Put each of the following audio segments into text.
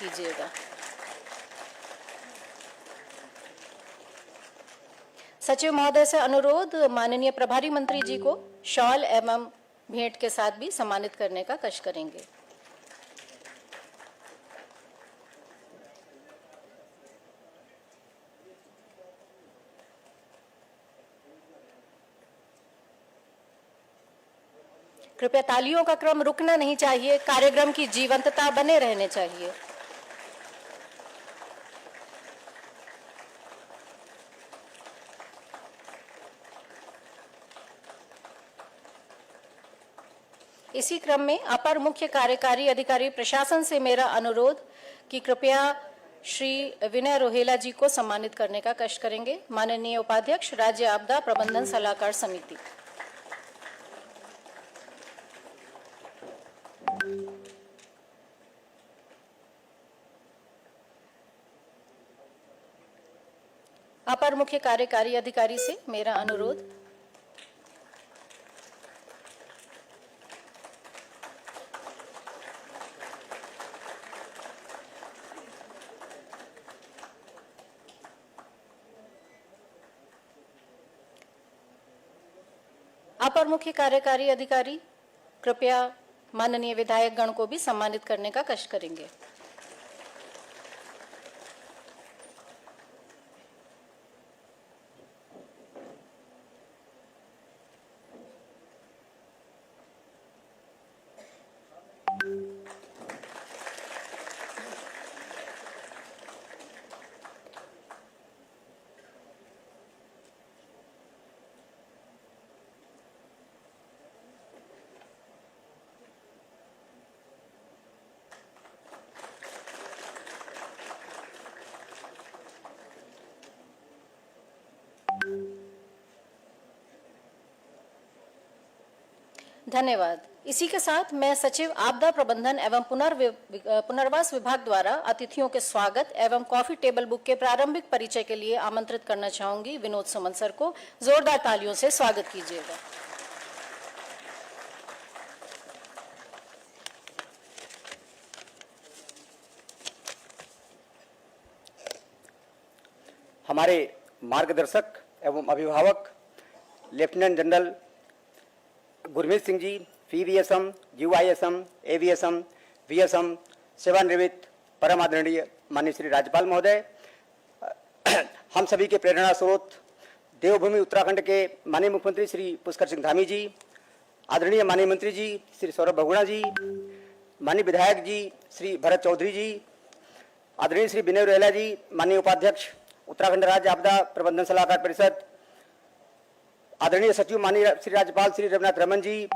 कीजिएगा। सचिव महोदय से अनुरोध, माननीय प्रभारी मंत्री जी को शॉल एवं भेंट के साथ भी सम्मानित करने का कष्ट करेंगे। कृपया तालियों का क्रम रुकना नहीं चाहिए, कार्यक्रम की जीवंतता बने रहने चाहिए। इसी क्रम में अपर मुख्य कार्यकारी अधिकारी प्रशासन से मेरा अनुरोध कि कृपया श्री विनय रोहेला जी को सम्मानित करने का कष्ट करेंगे। माननीय उपाध्यक्ष, राज्य आपदा प्रबंधन सलाहकार समिति। अपर मुख्य कार्यकारी अधिकारी से मेरा अनुरोध, अपर मुख्य कार्यकारी अधिकारी कृपया माननीय विधायक गण को भी सम्मानित करने का कष्ट करेंगे। धन्यवाद। इसी के साथ मैं सचिव आपदा प्रबंधन एवं पुनर्वास विभाग द्वारा अतिथियों के स्वागत एवं कॉफी टेबल बुक के प्रारंभिक परिचय के लिए आमंत्रित करना चाहूंगी विनोद सुमन सर को। जोरदार तालियों से स्वागत कीजिएगा। हमारे मार्गदर्शक एवं अभिभावक लेफ्टिनेंट जनरल गुरमीत सिंह जी, पीवीएसएम, यूआईएसएम, एवीएसएम, वीएसएम, सेवानिवृत्त परम आदरणीय माननीय श्री राज्यपाल महोदय, हम सभी के प्रेरणा स्रोत देवभूमि उत्तराखंड के माननीय मुख्यमंत्री श्री पुष्कर सिंह धामी जी, आदरणीय माननीय मंत्री जी श्री सौरभ बहुगुणा जी, माननीय विधायक जी श्री भरत चौधरी जी, आदरणीय श्री विनय रोहेला जी, माननीय उपाध्यक्ष उत्तराखंड राज्य आपदा प्रबंधन सलाहकार परिषद, आदरणीय सचिव माननीय श्री राज्यपाल श्री रघुनाथ रमन जी,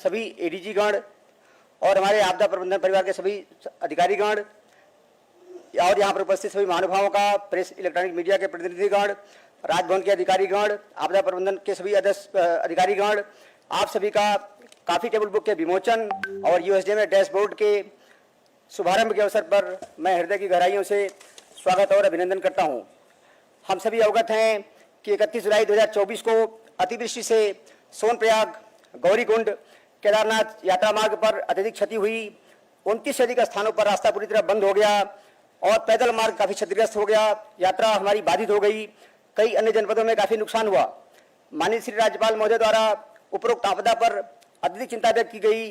सभी एडीजी गण और हमारे आपदा प्रबंधन परिवार के सभी अधिकारीगण और यहाँ पर उपस्थित सभी महानुभावों का, प्रेस इलेक्ट्रॉनिक मीडिया के प्रतिनिधिगण, राजभवन के अधिकारीगण, आपदा प्रबंधन के सभी अधिकारीगण, आप सभी का कॉफी टेबल बुक के विमोचन और यूएसडीएम डैशबोर्ड के शुभारंभ के अवसर पर मैं हृदय की गहराइयों से स्वागत और अभिनंदन करता हूँ। हम सभी अवगत हैं कि 31 जुलाई 2024 को अतिवृष्टि से सोनप्रयाग, गौरीकुंड, केदारनाथ यात्रा मार्ग पर अत्यधिक क्षति हुई। 29 से अधिक स्थानों पर रास्ता पूरी तरह बंद हो गया और पैदल मार्ग काफी क्षतिग्रस्त हो गया। यात्रा हमारी बाधित हो गई। कई अन्य जनपदों में काफी नुकसान हुआ। माननीय श्री राज्यपाल महोदय द्वारा उपरोक्त आपदा पर अत्यधिक चिंता व्यक्त की गई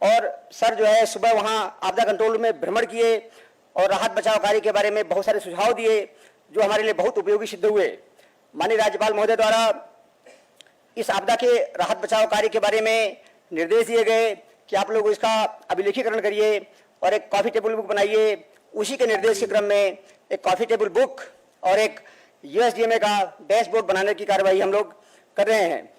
और सर जो है सुबह वहां आपदा कंट्रोल में भ्रमण किए और राहत बचाव कार्य के बारे में बहुत सारे सुझाव दिए जो हमारे लिए बहुत उपयोगी सिद्ध हुए। माननीय राज्यपाल महोदय द्वारा इस आपदा के राहत बचाव कार्य के बारे में निर्देश दिए गए कि आप लोग इसका अभिलेखीकरण करिए और एक कॉफी टेबल बुक बनाइए। उसी के निर्देश के क्रम में एक कॉफी टेबल बुक और एक यूएसडीएमए का डैशबोर्ड बनाने की कार्रवाई हम लोग कर रहे हैं,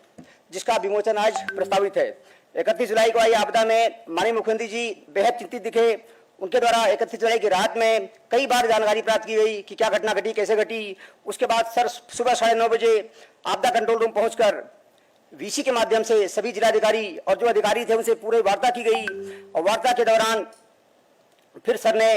जिसका विमोचन आज प्रस्तावित है। 31 जुलाई को आई आपदा में माननीय मुख्यमंत्री जी बेहद चिंतित दिखे। उनके द्वारा 31 जुलाई की रात में कई बार जानकारी प्राप्त की गई कि क्या घटना घटी, कैसे घटी। उसके बाद सर सुबह 9:30 बजे आपदा कंट्रोल रूम पहुंचकर वीसी के माध्यम से सभी जिलाधिकारी और जो अधिकारी थे उनसे पूरी वार्ता की गई और वार्ता के दौरान फिर सर ने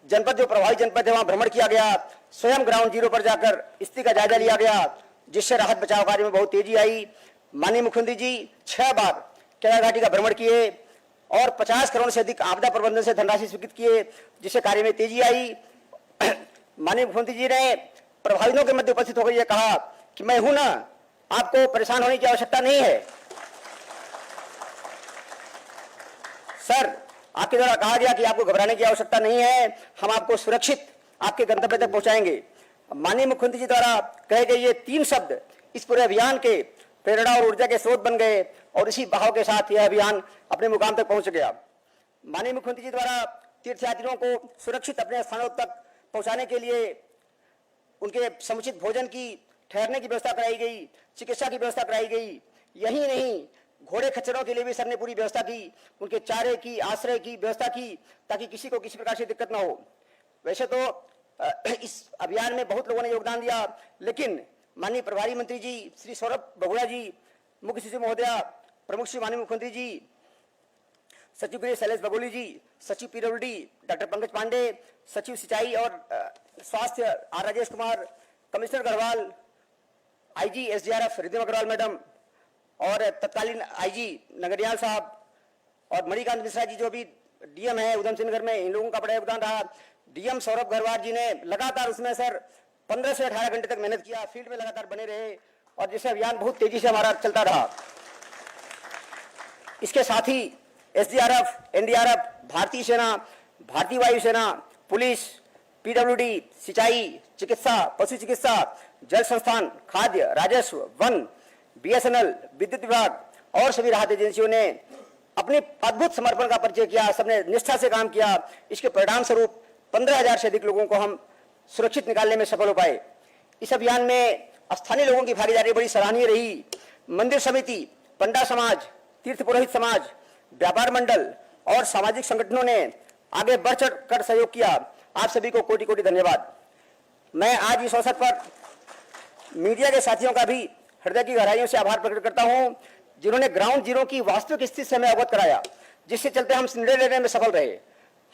जनपद जो प्रभावित जनपद है वहां भ्रमण किया गया। स्वयं ग्राउंड जीरो पर जाकर स्थिति का जायजा लिया गया, जिससे राहत बचाव कार्य में बहुत तेजी आई। माननीय मुख्यमंत्री जी 6 बार केदार घाटी का भ्रमण किए और 50 करोड़ से अधिक आपदा प्रबंधन से धनराशि स्वीकृत किए, जिससे कार्य में तेजी आई। माननीय मुख्यमंत्री जी ने प्रभावितों के मध्य उपस्थित होकर यह कहा कि मैं हूं ना, आपको परेशान होने की आवश्यकता नहीं है। सर, आपके द्वारा कहा गया कि आपको घबराने की आवश्यकता नहीं है, हम आपको सुरक्षित आपके गंतव्य तक पहुंचाएंगे। माननीय मुख्यमंत्री जी द्वारा कहे गए ये 3 शब्द इस पूरे अभियान के प्रेरणा और ऊर्जा के स्रोत बन गए और इसी बहाव के साथ यह अभियान अपने मुकाम तक पहुंच गया। माननीय मुख्यमंत्री जी द्वारा तीर्थयात्रियों को सुरक्षित अपने स्थानों तक पहुंचाने के लिए उनके समुचित भोजन की, ठहरने की व्यवस्था कराई गई, चिकित्सा की व्यवस्था कराई गई। यही नहीं, घोड़े खच्चरों के लिए भी सर ने पूरी व्यवस्था की, उनके चारे की, आश्रय की व्यवस्था की, ताकि किसी को किसी प्रकार से दिक्कत ना हो। वैसे तो इस अभियान में बहुत लोगों ने योगदान दिया, लेकिन माननीय प्रभारी मंत्री जी श्री सौरभ बहुगुणा जी, मुख्य सचिव महोदया, प्रमुख श्री माननीय मुख्यमंत्री जी, सचिव गृह शैलेश बगोली जी, सचिव पीडब्ल्यूडी डॉक्टर पंकज पांडे, सचिव सिंचाई और स्वास्थ्य R Rajesh Kumar, commissioner Garhwal, IG SDRF Riddhima Agrawal madam और तत्कालीन आईजी नगरियाल साहब और मणिकांत मिश्रा जी जो भी डीएम है उधम सिंह नगर में, इन लोगों का बड़ा योगदान रहा। डीएम सौरभ गरवार जी ने लगातार उसमें सर 15 से 18 घंटे तक मेहनत किया, फील्ड में लगातार बने रहे और जिससे अभियान बहुत तेजी से हमारा चलता रहा। इसके साथ ही एसडीआरएफ, एनडीआरएफ, भारतीय सेना, भारतीय वायुसेना, पुलिस, पीडब्ल्यूडी, सिंचाई, चिकित्सा, पशु चिकित्सा, जल संस्थान, खाद्य, राजस्व, वन, बीएसएनएल, विद्युत विभाग और सभी राहत एजेंसियों ने अपने अद्भुत समर्पण का परिचय किया। सबने निष्ठा से काम किया। इसके परिणाम स्वरूप 15,000 से अधिक लोगों को हम सुरक्षित निकालने में सफल हो पाए। इस अभियान में स्थानीय लोगों की भागीदारी बड़ी सराहनीय रही। मंदिर समिति, पंडा समाज, तीर्थ पुरोहित समाज, व्यापार मंडल और सामाजिक संगठनों ने आगे बढ़ चढ़ कर सहयोग किया। आप सभी को कोटि कोटि धन्यवाद। मैं आज इस अवसर पर मीडिया के साथियों का भी हृदय की गहराइयों से आभार प्रकट करता हूं, जिन्होंने ग्राउंड जीरो की वास्तविक स्थिति से हमें अवगत कराया, जिससे चलते हम निर्णय लेने में सफल रहे।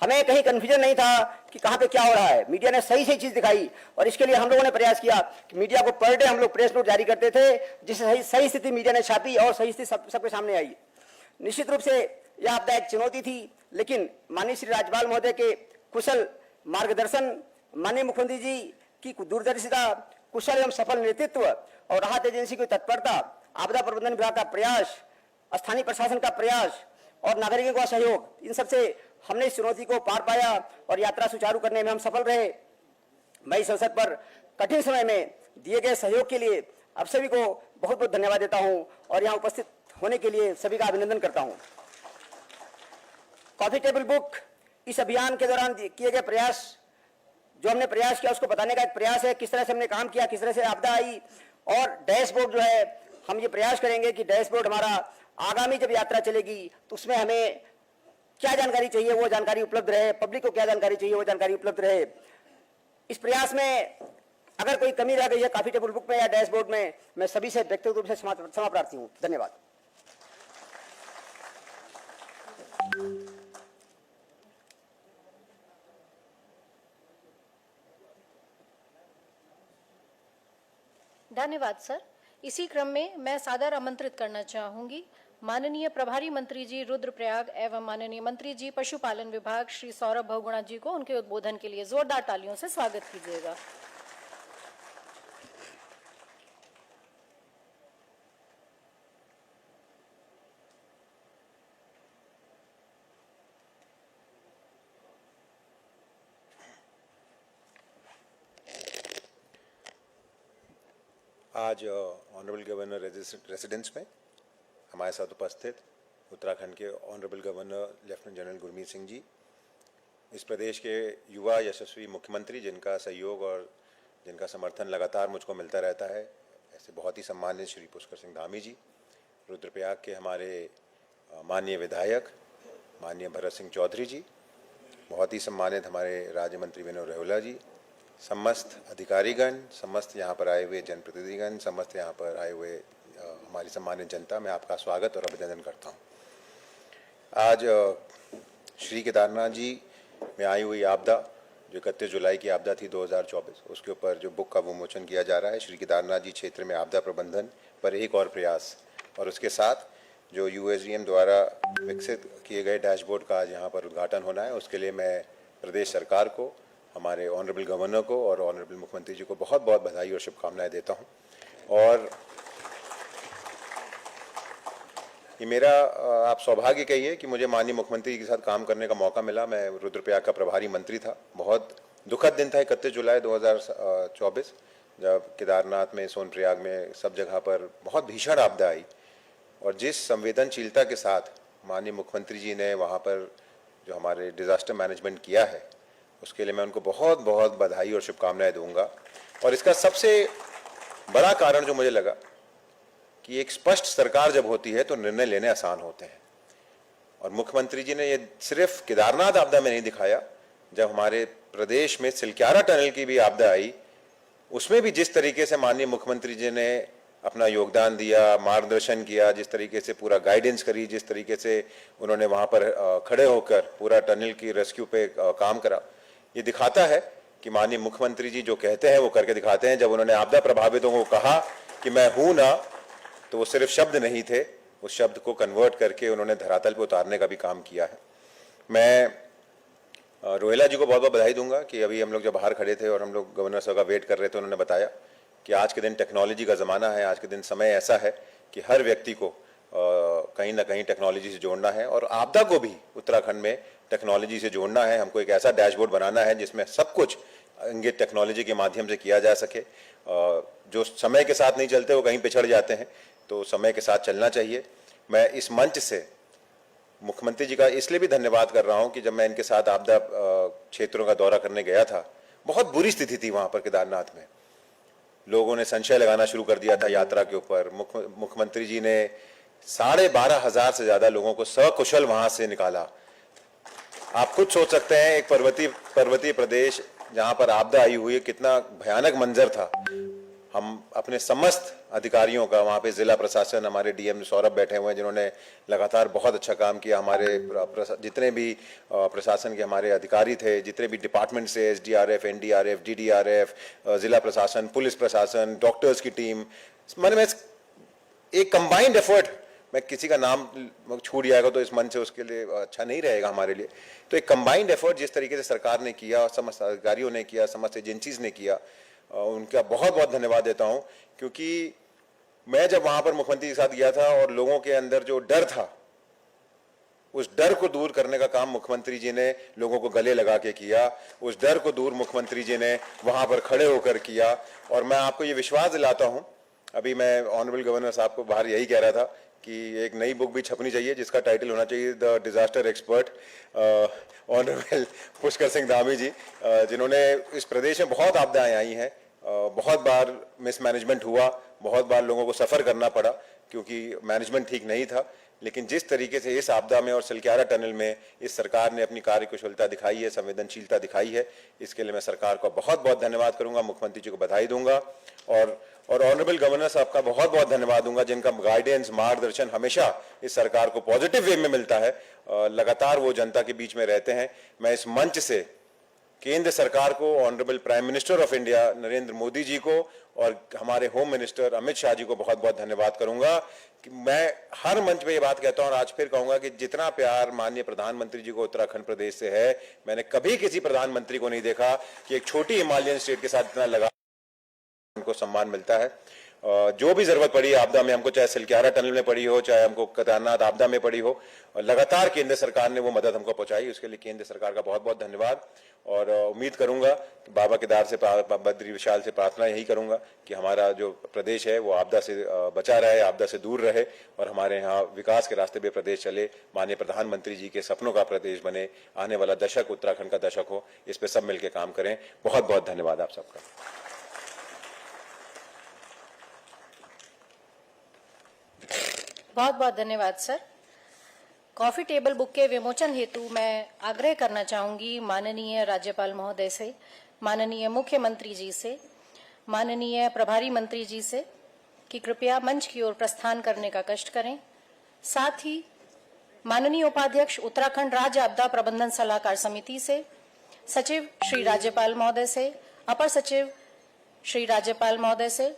हमें कहीं कंफ्यूजन नहीं था कि कहां पे क्या हो रहा है। मीडिया ने सही चीज दिखाई और इसके लिए हम लोगों ने प्रयास किया कि मीडिया को पर डे हम लोग प्रेस नोट जारी करते थे, जिससे सही स्थिति मीडिया ने छापी और सही स्थिति सबके सामने आई। निश्चित रूप से यह आपदा एक चुनौती थी, लेकिन माननीय श्री राज्यपाल महोदय के कुशल मार्गदर्शन, माननीय मुख्यमंत्री जी की दूरदर्शिता, कुशल एवं सफल नेतृत्व और राहत एजेंसी की तत्परता, आपदा प्रबंधन विभाग का प्रयास, स्थानीय प्रशासन का प्रयास और नागरिकों का सहयोग, इन सबसे हमने इस चुनौती को पार पाया और यात्रा सुचारू करने में हम सफल रहे। मैं इस अवसर पर कठिन समय में दिए गए सहयोग के लिए आप सभी को बहुत बहुत धन्यवाद देता हूं और यहां उपस्थित होने के लिए सभी का अभिनंदन करता हूं। कॉफी टेबल बुक इस अभियान के दौरान किए गए प्रयास, जो हमने प्रयास किया उसको बताने का एक प्रयास है, किस तरह से हमने काम किया, किस तरह से आपदा आई। और डैशबोर्ड जो है, हम ये प्रयास करेंगे कि डैशबोर्ड हमारा आगामी जब यात्रा चलेगी तो उसमें हमें क्या जानकारी चाहिए वो जानकारी उपलब्ध रहे, पब्लिक को क्या जानकारी चाहिए वो जानकारी उपलब्ध रहे। इस प्रयास में अगर कोई कमी रह गई है कॉफी टेबल बुक में या डैशबोर्ड में, मैं सभी से व्यक्तिगत रूप से क्षमा प्रार्थी हूँ। धन्यवाद। धन्यवाद सर। इसी क्रम में मैं सादर आमंत्रित करना चाहूंगी माननीय प्रभारी मंत्री जी रुद्रप्रयाग एवं माननीय मंत्री जी पशुपालन विभाग श्री सौरभ बहुगुणा जी को उनके उद्बोधन के लिए जोरदार तालियों से स्वागत कीजिएगा। आज ऑनरेबल गवर्नर रेजिडेंस में हमारे साथ उपस्थित उत्तराखंड के honourable governor lieutenant general Gurmeet Singh ji, इस प्रदेश के युवा यशस्वी मुख्यमंत्री जिनका सहयोग और जिनका समर्थन लगातार मुझको मिलता रहता है, ऐसे बहुत ही सम्मानित श्री पुष्कर सिंह धामी जी, रुद्रप्रयाग के हमारे माननीय विधायक माननीय भरत सिंह चौधरी जी, बहुत ही सम्मानित हमारे राज्य मंत्री विनोद रेहुला जी, समस्त अधिकारीगण, समस्त यहाँ पर आए हुए जनप्रतिनिधिगण, समस्त यहाँ पर आए हुए हमारी सम्मानित जनता, मैं आपका स्वागत और अभिनंदन करता हूँ। आज श्री केदारनाथ जी में आई हुई आपदा, जो 31 जुलाई की आपदा थी 2024, उसके ऊपर जो बुक का विमोचन किया जा रहा है, श्री केदारनाथ जी क्षेत्र में आपदा प्रबंधन पर एक और प्रयास, और उसके साथ जो USDM द्वारा विकसित किए गए डैशबोर्ड का आज यहाँ पर उद्घाटन होना है, उसके लिए मैं प्रदेश सरकार को, हमारे ऑनरेबल गवर्नर को और ऑनरेबल मुख्यमंत्री जी को बहुत बहुत बधाई और शुभकामनाएं देता हूँ। और ये मेरा आप सौभाग्य कहिए कि मुझे माननीय मुख्यमंत्री जी के साथ काम करने का मौका मिला। मैं रुद्रप्रयाग का प्रभारी मंत्री था। बहुत दुखद दिन था 31 जुलाई 2024, जब केदारनाथ में, सोनप्रयाग में, सब जगह पर बहुत भीषण आपदा आई और जिस संवेदनशीलता के साथ माननीय मुख्यमंत्री जी ने वहाँ पर जो हमारे डिजास्टर मैनेजमेंट किया है, उसके लिए मैं उनको बहुत बहुत बधाई और शुभकामनाएं दूंगा। और इसका सबसे बड़ा कारण जो मुझे लगा कि एक स्पष्ट सरकार जब होती है तो निर्णय लेने आसान होते हैं, और मुख्यमंत्री जी ने ये सिर्फ केदारनाथ आपदा में नहीं दिखाया, जब हमारे प्रदेश में सिलक्यारा टनल की भी आपदा आई, उसमें भी जिस तरीके से माननीय मुख्यमंत्री जी ने अपना योगदान दिया, मार्गदर्शन किया, जिस तरीके से पूरा गाइडेंस करी, जिस तरीके से उन्होंने वहाँ पर खड़े होकर पूरा टनल की रेस्क्यू पे काम करा, ये दिखाता है कि माननीय मुख्यमंत्री जी जो कहते हैं वो करके दिखाते हैं। जब उन्होंने आपदा प्रभावितों को कहा कि मैं हूं ना, तो वो सिर्फ शब्द नहीं थे, उस शब्द को कन्वर्ट करके उन्होंने धरातल पे उतारने का भी काम किया है। मैं रोहेला जी को बहुत बहुत बधाई दूंगा कि अभी हम लोग जब बाहर खड़े थे और हम लोग गवर्नर साहब का वेट कर रहे थे, उन्होंने बताया कि आज के दिन टेक्नोलॉजी का ज़माना है, आज के दिन समय ऐसा है कि हर व्यक्ति को कहीं ना कहीं टेक्नोलॉजी से जोड़ना है, और आपदा को भी उत्तराखंड में टेक्नोलॉजी से जोड़ना है। हमको एक ऐसा डैशबोर्ड बनाना है जिसमें सब कुछ इंगित टेक्नोलॉजी के माध्यम से किया जा सके। जो समय के साथ नहीं चलते वो कहीं पिछड़ जाते हैं, तो समय के साथ चलना चाहिए। मैं इस मंच से मुख्यमंत्री जी का इसलिए भी धन्यवाद कर रहा हूं कि जब मैं इनके साथ आपदा क्षेत्रों का दौरा करने गया था, बहुत बुरी स्थिति थी वहां पर केदारनाथ में। लोगों ने संशय लगाना शुरू कर दिया था यात्रा के ऊपर। मुख्यमंत्री जी ने 12,500 से ज्यादा लोगों को सकुशल वहां से निकाला। आप खुद सोच सकते हैं एक पर्वतीय प्रदेश जहां पर आपदा आई हुई है, कितना भयानक मंजर था। हम अपने समस्त अधिकारियों का, वहाँ पे जिला प्रशासन, हमारे DM सौरभ बैठे हुए हैं जिन्होंने लगातार बहुत अच्छा काम किया, हमारे जितने भी प्रशासन के हमारे अधिकारी थे, जितने भी डिपार्टमेंट से, SDRF, NDRF, DDRF, जिला प्रशासन, पुलिस प्रशासन, डॉक्टर्स की टीम, मैंने में एक कंबाइंड एफर्ट, मैं किसी का नाम छूट जाएगा तो इस मंच से उसके लिए अच्छा नहीं रहेगा हमारे लिए, तो एक कंबाइंड एफर्ट जिस तरीके से सरकार ने किया, समस्त अधिकारियों ने किया, समस्त एजेंसीज ने किया, उनका बहुत बहुत धन्यवाद देता हूं। क्योंकि मैं जब वहां पर मुख्यमंत्री के साथ गया था और लोगों के अंदर जो डर था, उस डर को दूर करने का काम मुख्यमंत्री जी ने लोगों को गले लगा के किया। उस डर को दूर मुख्यमंत्री जी ने वहां पर खड़े होकर किया। और मैं आपको ये विश्वास दिलाता हूं, अभी मैं ऑनरेबल गवर्नर साहब को बाहर यही कह रहा था कि एक नई बुक भी छपनी चाहिए जिसका टाइटल होना चाहिए the disaster expert, honourable Pushkar Singh Dhami ji, जिन्होंने इस प्रदेश में बहुत आपदाएं आई हैं, बहुत बार मिसमैनेजमेंट हुआ, बहुत बार लोगों को सफ़र करना पड़ा क्योंकि मैनेजमेंट ठीक नहीं था, लेकिन जिस तरीके से इस आपदा में और सिलक्यारा टनल में इस सरकार ने अपनी कार्यकुशलता दिखाई है, संवेदनशीलता दिखाई है, इसके लिए मैं सरकार का बहुत बहुत धन्यवाद करूंगा, मुख्यमंत्री जी को बधाई दूंगा और ऑनरेबल गवर्नर साहब का बहुत बहुत धन्यवाद दूंगा जिनका गाइडेंस, मार्गदर्शन हमेशा इस सरकार को पॉजिटिव वे में मिलता है। लगातार वो जनता के बीच में रहते हैं। मैं इस मंच से केंद्र सरकार को, honourable prime minister of India Narendra Modi ji को और हमारे होम मिनिस्टर अमित शाह जी को बहुत बहुत धन्यवाद करूंगा कि मैं हर मंच पे ये बात कहता हूं और आज फिर कहूंगा कि जितना प्यार माननीय प्रधानमंत्री जी को उत्तराखंड प्रदेश से है, मैंने कभी किसी प्रधानमंत्री को नहीं देखा कि एक छोटी हिमालयन स्टेट के साथ इतना लगा उनको सम्मान मिलता है। जो भी जरूरत पड़ी आपदा में, हमको चाहे सिलक्यारा टनल में पड़ी हो, चाहे हमको केदारनाथ आपदा में पड़ी हो, लगातार केंद्र सरकार ने वो मदद हमको पहुंचाई, उसके लिए केंद्र सरकार का बहुत बहुत धन्यवाद। और उम्मीद करूंगा कि बाबा केदार से, बद्री विशाल से प्रार्थना यही करूंगा कि हमारा जो प्रदेश है वो आपदा से बचा रहे, आपदा से दूर रहे और हमारे यहाँ विकास के रास्ते पे प्रदेश चले, माननीय प्रधानमंत्री जी के सपनों का प्रदेश बने, आने वाला दशक उत्तराखंड का दशक हो, इस पे सब मिलकर काम करें। बहुत बहुत धन्यवाद आप सबका। बहुत बहुत धन्यवाद सर। कॉफी टेबल बुक के विमोचन हेतु मैं आग्रह करना चाहूंगी माननीय राज्यपाल महोदय से, माननीय मुख्यमंत्री जी से, माननीय प्रभारी मंत्री जी से कि कृपया मंच की ओर प्रस्थान करने का कष्ट करें। साथ ही माननीय उपाध्यक्ष उत्तराखंड राज्य आपदा प्रबंधन सलाहकार समिति से, सचिव श्री राज्यपाल महोदय से, अपर सचिव श्री राज्यपाल महोदय से,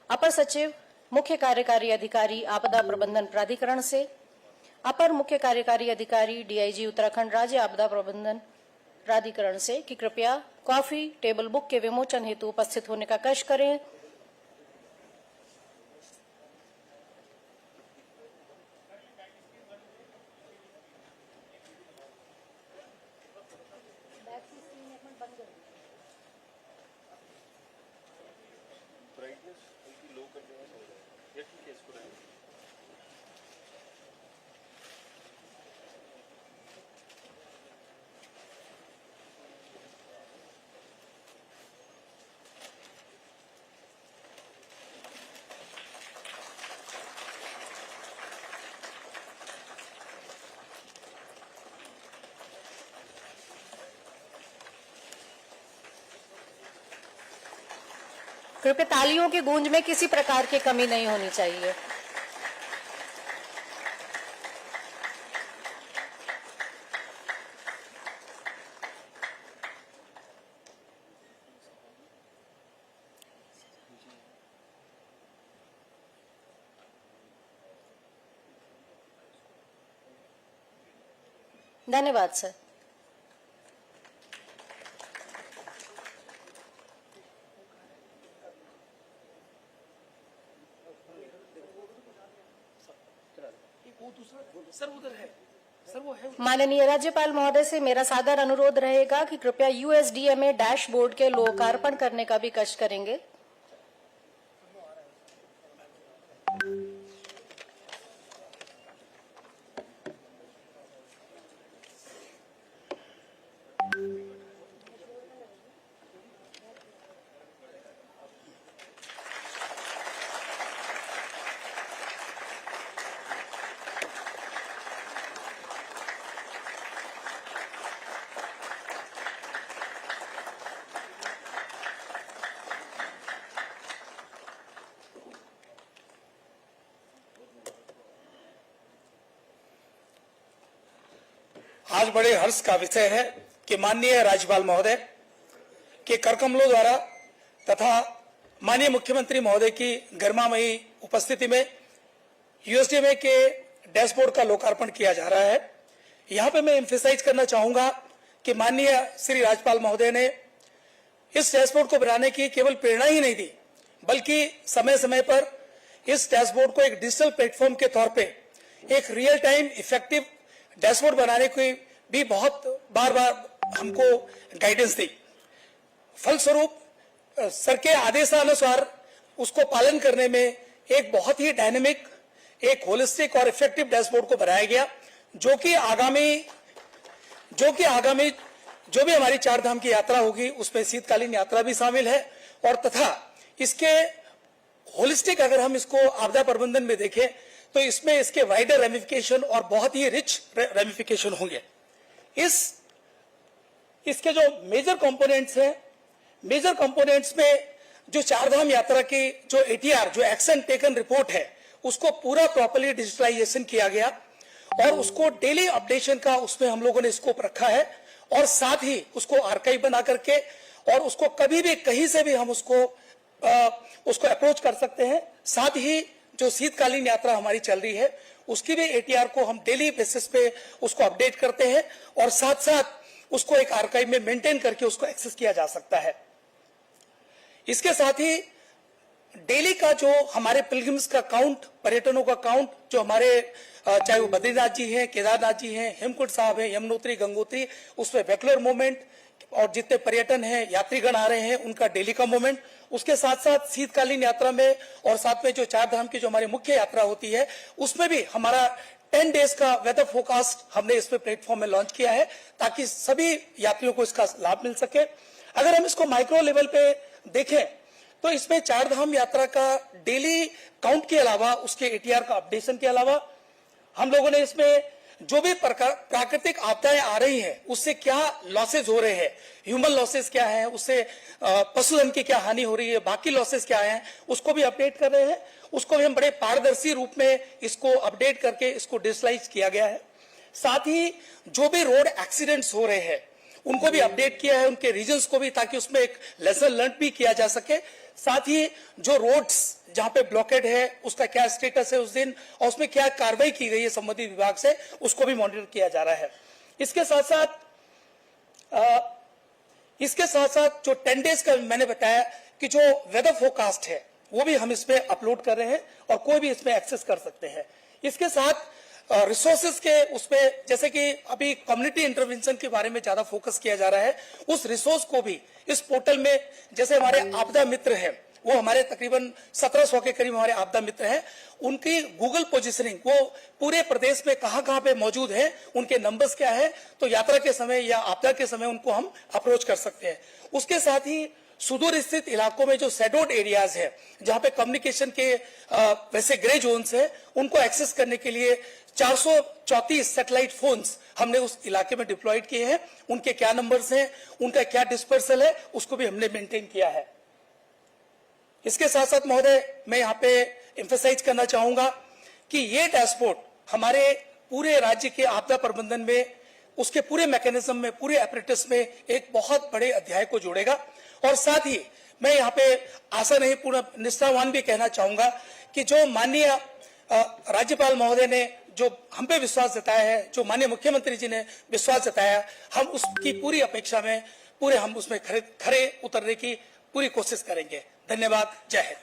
अपर सचिव मुख्य कार्यकारी अधिकारी आपदा प्रबंधन प्राधिकरण से, अपर मुख्य कार्यकारी अधिकारी डीआईजी उत्तराखंड राज्य आपदा प्रबंधन प्राधिकरण से कि कृपया कॉफी टेबल बुक के विमोचन हेतु उपस्थित होने का कष्ट करें। कृपया तालियों की गूंज में किसी प्रकार की कमी नहीं होनी चाहिए। धन्यवाद सर। माननीय राज्यपाल महोदय से मेरा सादर अनुरोध रहेगा कि कृपया यूएसडीएमए डैशबोर्ड के लोकार्पण करने का भी कष्ट करेंगे। आज बड़े हर्ष का विषय है कि माननीय राज्यपाल महोदय के करकमलों द्वारा तथा माननीय मुख्यमंत्री महोदय की गरिमामयी उपस्थिति में यूएसडीएमए के डैशबोर्ड का लोकार्पण किया जा रहा है। यहाँ पे मैं एम्फेसाइज करना चाहूंगा कि माननीय श्री राज्यपाल महोदय ने इस डैशबोर्ड को बनाने की केवल प्रेरणा ही नहीं दी, बल्कि समय समय पर इस डैशबोर्ड को एक डिजिटल प्लेटफॉर्म के तौर पे एक रियल टाइम इफेक्टिव डैशबोर्ड बनाने की भी बहुत बार हमको गाइडेंस दी। फलस्वरूप सर के आदेशानुसार उसको पालन करने में एक बहुत ही डायनेमिक, एक होलिस्टिक और इफेक्टिव डैशबोर्ड को बनाया गया, जो कि आगामी जो भी हमारी चार धाम की यात्रा होगी उसमें शीतकालीन यात्रा भी शामिल है। और तथा इसके होलिस्टिक अगर हम इसको आपदा प्रबंधन में देखें तो इसमें इसके वाइडर रेमिफिकेशन और बहुत ही रिच रेमिफिकेशन होंगे। इसके जो मेजर कंपोनेंट्स हैं, मेजर कंपोनेंट्स में जो चारधाम यात्रा की जो एटीआर, जो एक्शन टेकन रिपोर्ट है, उसको पूरा प्रॉपर्ली डिजिटलाइजेशन किया गया और उसको डेली अपडेशन का उसमें हम लोगों ने स्कोप रखा है और साथ ही उसको आर्काइव बना करके और उसको कभी भी कहीं से भी हम उसको अप्रोच कर सकते हैं। साथ ही जो शीतकालीन यात्रा हमारी चल रही है उसकी भी एटीआर को हम डेली बेसिस पे उसको अपडेट करते हैं और साथ साथ उसको एक आर्काइव में मेंटेन करके उसको एक्सेस किया जा सकता है। इसके साथ ही डेली का जो हमारे पिलग्रिम्स का काउंट, पर्यटनों का काउंट, जो हमारे चाहे वो बद्रीनाथ जी हैं, केदारनाथ जी हैं, हेमकुंड साहब हैं, यमुनोत्री, गंगोत्री, उसमें वेक्युलर मूवमेंट और जितने पर्यटन हैं, यात्रीगण आ रहे हैं, उनका डेली का मूवमेंट, उसके साथ साथ शीतकालीन यात्रा में और साथ में जो चार धाम की जो हमारी मुख्य यात्रा होती है उसमें भी हमारा 10 डेज का वेदर फोरकास्ट हमने इस पे प्लेटफॉर्म में लॉन्च किया है ताकि सभी यात्रियों को इसका लाभ मिल सके। अगर हम इसको माइक्रो लेवल पे देखें तो इसमें चार धाम यात्रा का डेली काउंट के अलावा, उसके एटीआर का अपडेशन के अलावा, हम लोगों ने इसमें जो भी प्राकृतिक आपदाएं आ रही हैं उससे क्या लॉसेज हो रहे हैं, ह्यूमन लॉसेज क्या है, उससे पशुधन की क्या हानि हो रही है, बाकी लॉसेज क्या है, उसको भी अपडेट कर रहे हैं। उसको भी हम बड़े पारदर्शी रूप में इसको अपडेट करके इसको डिजिटलाइज किया गया है। साथ ही जो भी रोड एक्सीडेंट्स हो रहे हैं उनको भी अपडेट किया है, उनके रीजन्स को भी, ताकि उसमें एक लेसन लर्न भी किया जा सके। साथ ही जो रोड्स जहां पे ब्लॉकेड है उसका क्या स्टेटस है उस दिन, और उसमें क्या कार्रवाई की गई है संबंधित विभाग से, उसको भी मॉनिटर किया जा रहा है। इसके साथ साथ जो 10 डेज का मैंने बताया कि जो वेदर फोरकास्ट है वो भी हम इसमें अपलोड कर रहे हैं और कोई भी इसमें एक्सेस कर सकते हैं। इसके साथ रिसोर्सेज के उसमें, जैसे कि अभी कम्युनिटी इंटरवेंशन के बारे में ज्यादा फोकस किया जा रहा है, उस रिसोर्स को भी इस पोर्टल में, जैसे हमारे आपदा मित्र हैं, वो हमारे तकरीबन 1700 के करीब हमारे आपदा मित्र हैं, उनकी गूगल पोजीशनिंग वो पूरे प्रदेश में कहां पे मौजूद है, उनके नंबर्स क्या है, तो यात्रा के समय या आपदा के समय उनको हम अप्रोच कर सकते हैं। उसके साथ ही सुदूर स्थित इलाकों में जो शेडोड एरियाज है, जहां पे कम्युनिकेशन के वैसे ग्रे जोन्स है, उनको एक्सेस करने के लिए 434 सैटेलाइट फोन्स हमने उस इलाके में डिप्लॉयड किए हैं। उनके क्या नंबर्स हैं, उनका क्या डिस्पर्सल है, उसको भी हमने मेंटेन किया है। इसके साथ साथ महोदय, मैं यहाँ पे एम्फेसाइज करना चाहूंगा कि ये डैशबोर्ड हमारे पूरे राज्य के आपदा प्रबंधन में, उसके पूरे मैकेनिज्म में, पूरे एपरेटस में एक बहुत बड़े अध्याय को जोड़ेगा। और साथ ही मैं यहाँ पे आशा नहीं, पूर्ण निष्ठावान भी कहना चाहूंगा कि जो माननीय राज्यपाल महोदय ने जो हम पे विश्वास जताया है, जो माननीय मुख्यमंत्री जी ने विश्वास जताया, हम उसकी पूरी अपेक्षा में पूरे हम उसमें खरे उतरने की पूरी कोशिश करेंगे। धन्यवाद। जय हिंद।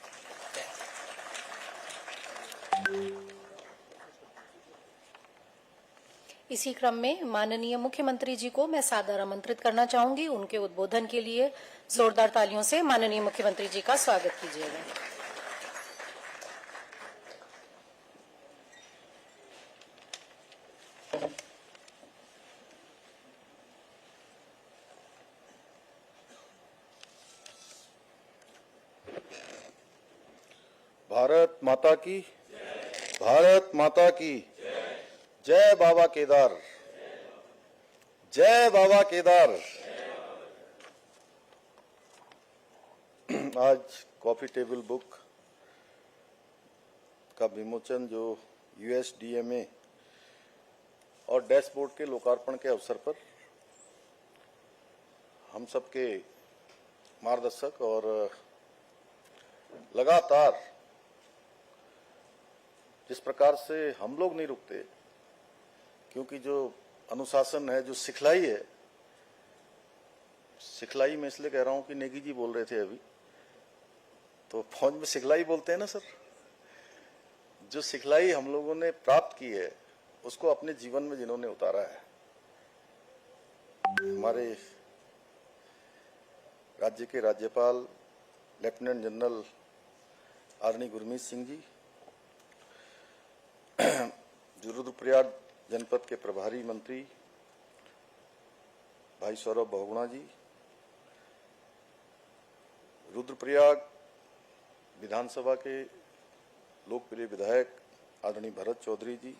इसी क्रम में माननीय मुख्यमंत्री जी को मैं सादर आमंत्रित करना चाहूंगी। उनके उद्बोधन के लिए जोरदार तालियों से माननीय मुख्यमंत्री जी का स्वागत कीजिएगा। भारत माता की, भारत माता की जय। बाबा केदार, जय बाबा केदार। आज कॉफी टेबल बुक का विमोचन जो USDMA और डैशबोर्ड के लोकार्पण के अवसर पर हम सबके मार्गदर्शक और लगातार जिस प्रकार से हम लोग नहीं रुकते, क्योंकि जो अनुशासन है, जो सिखलाई है, सिखलाई मैं इसलिए कह रहा हूं कि नेगी जी बोल रहे थे अभी, तो फौज में सिखलाई बोलते हैं ना सर। जो सिखलाई हम लोगों ने प्राप्त की है उसको अपने जीवन में जिन्होंने उतारा है, हमारे राज्य के राज्यपाल लेफ्टिनेंट जनरल आदरणीय गुरमीत सिंह जी, जो रुद्रप्रयाग जनपद के प्रभारी मंत्री भाई सौरभ बहुगुणा जी, रुद्रप्रयाग विधानसभा के लोकप्रिय विधायक आदरणीय भरत चौधरी जी,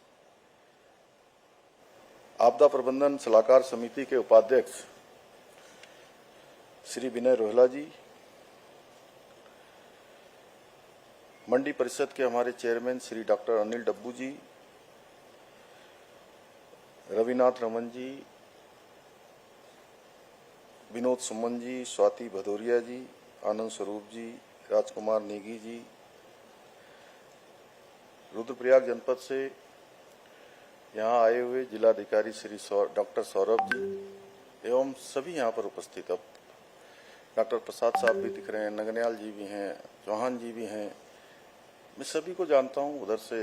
आपदा प्रबंधन सलाहकार समिति के उपाध्यक्ष श्री विनय रोहला जी, मंडी परिषद के हमारे चेयरमैन श्री डॉक्टर अनिल डब्बू जी, रविनाथ रमन जी, विनोद सुमन जी, स्वाति भदौरिया जी, आनंद स्वरूप जी, राजकुमार नेगी जी, रुद्रप्रयाग जनपद से यहाँ आए हुए जिलाधिकारी श्री डॉक्टर सौरभ जी एवं सभी यहाँ पर उपस्थित, अब डॉक्टर प्रसाद साहब भी दिख रहे हैं, नगन्याल जी भी हैं, चौहान जी भी हैं, मैं सभी को जानता हूँ। उधर से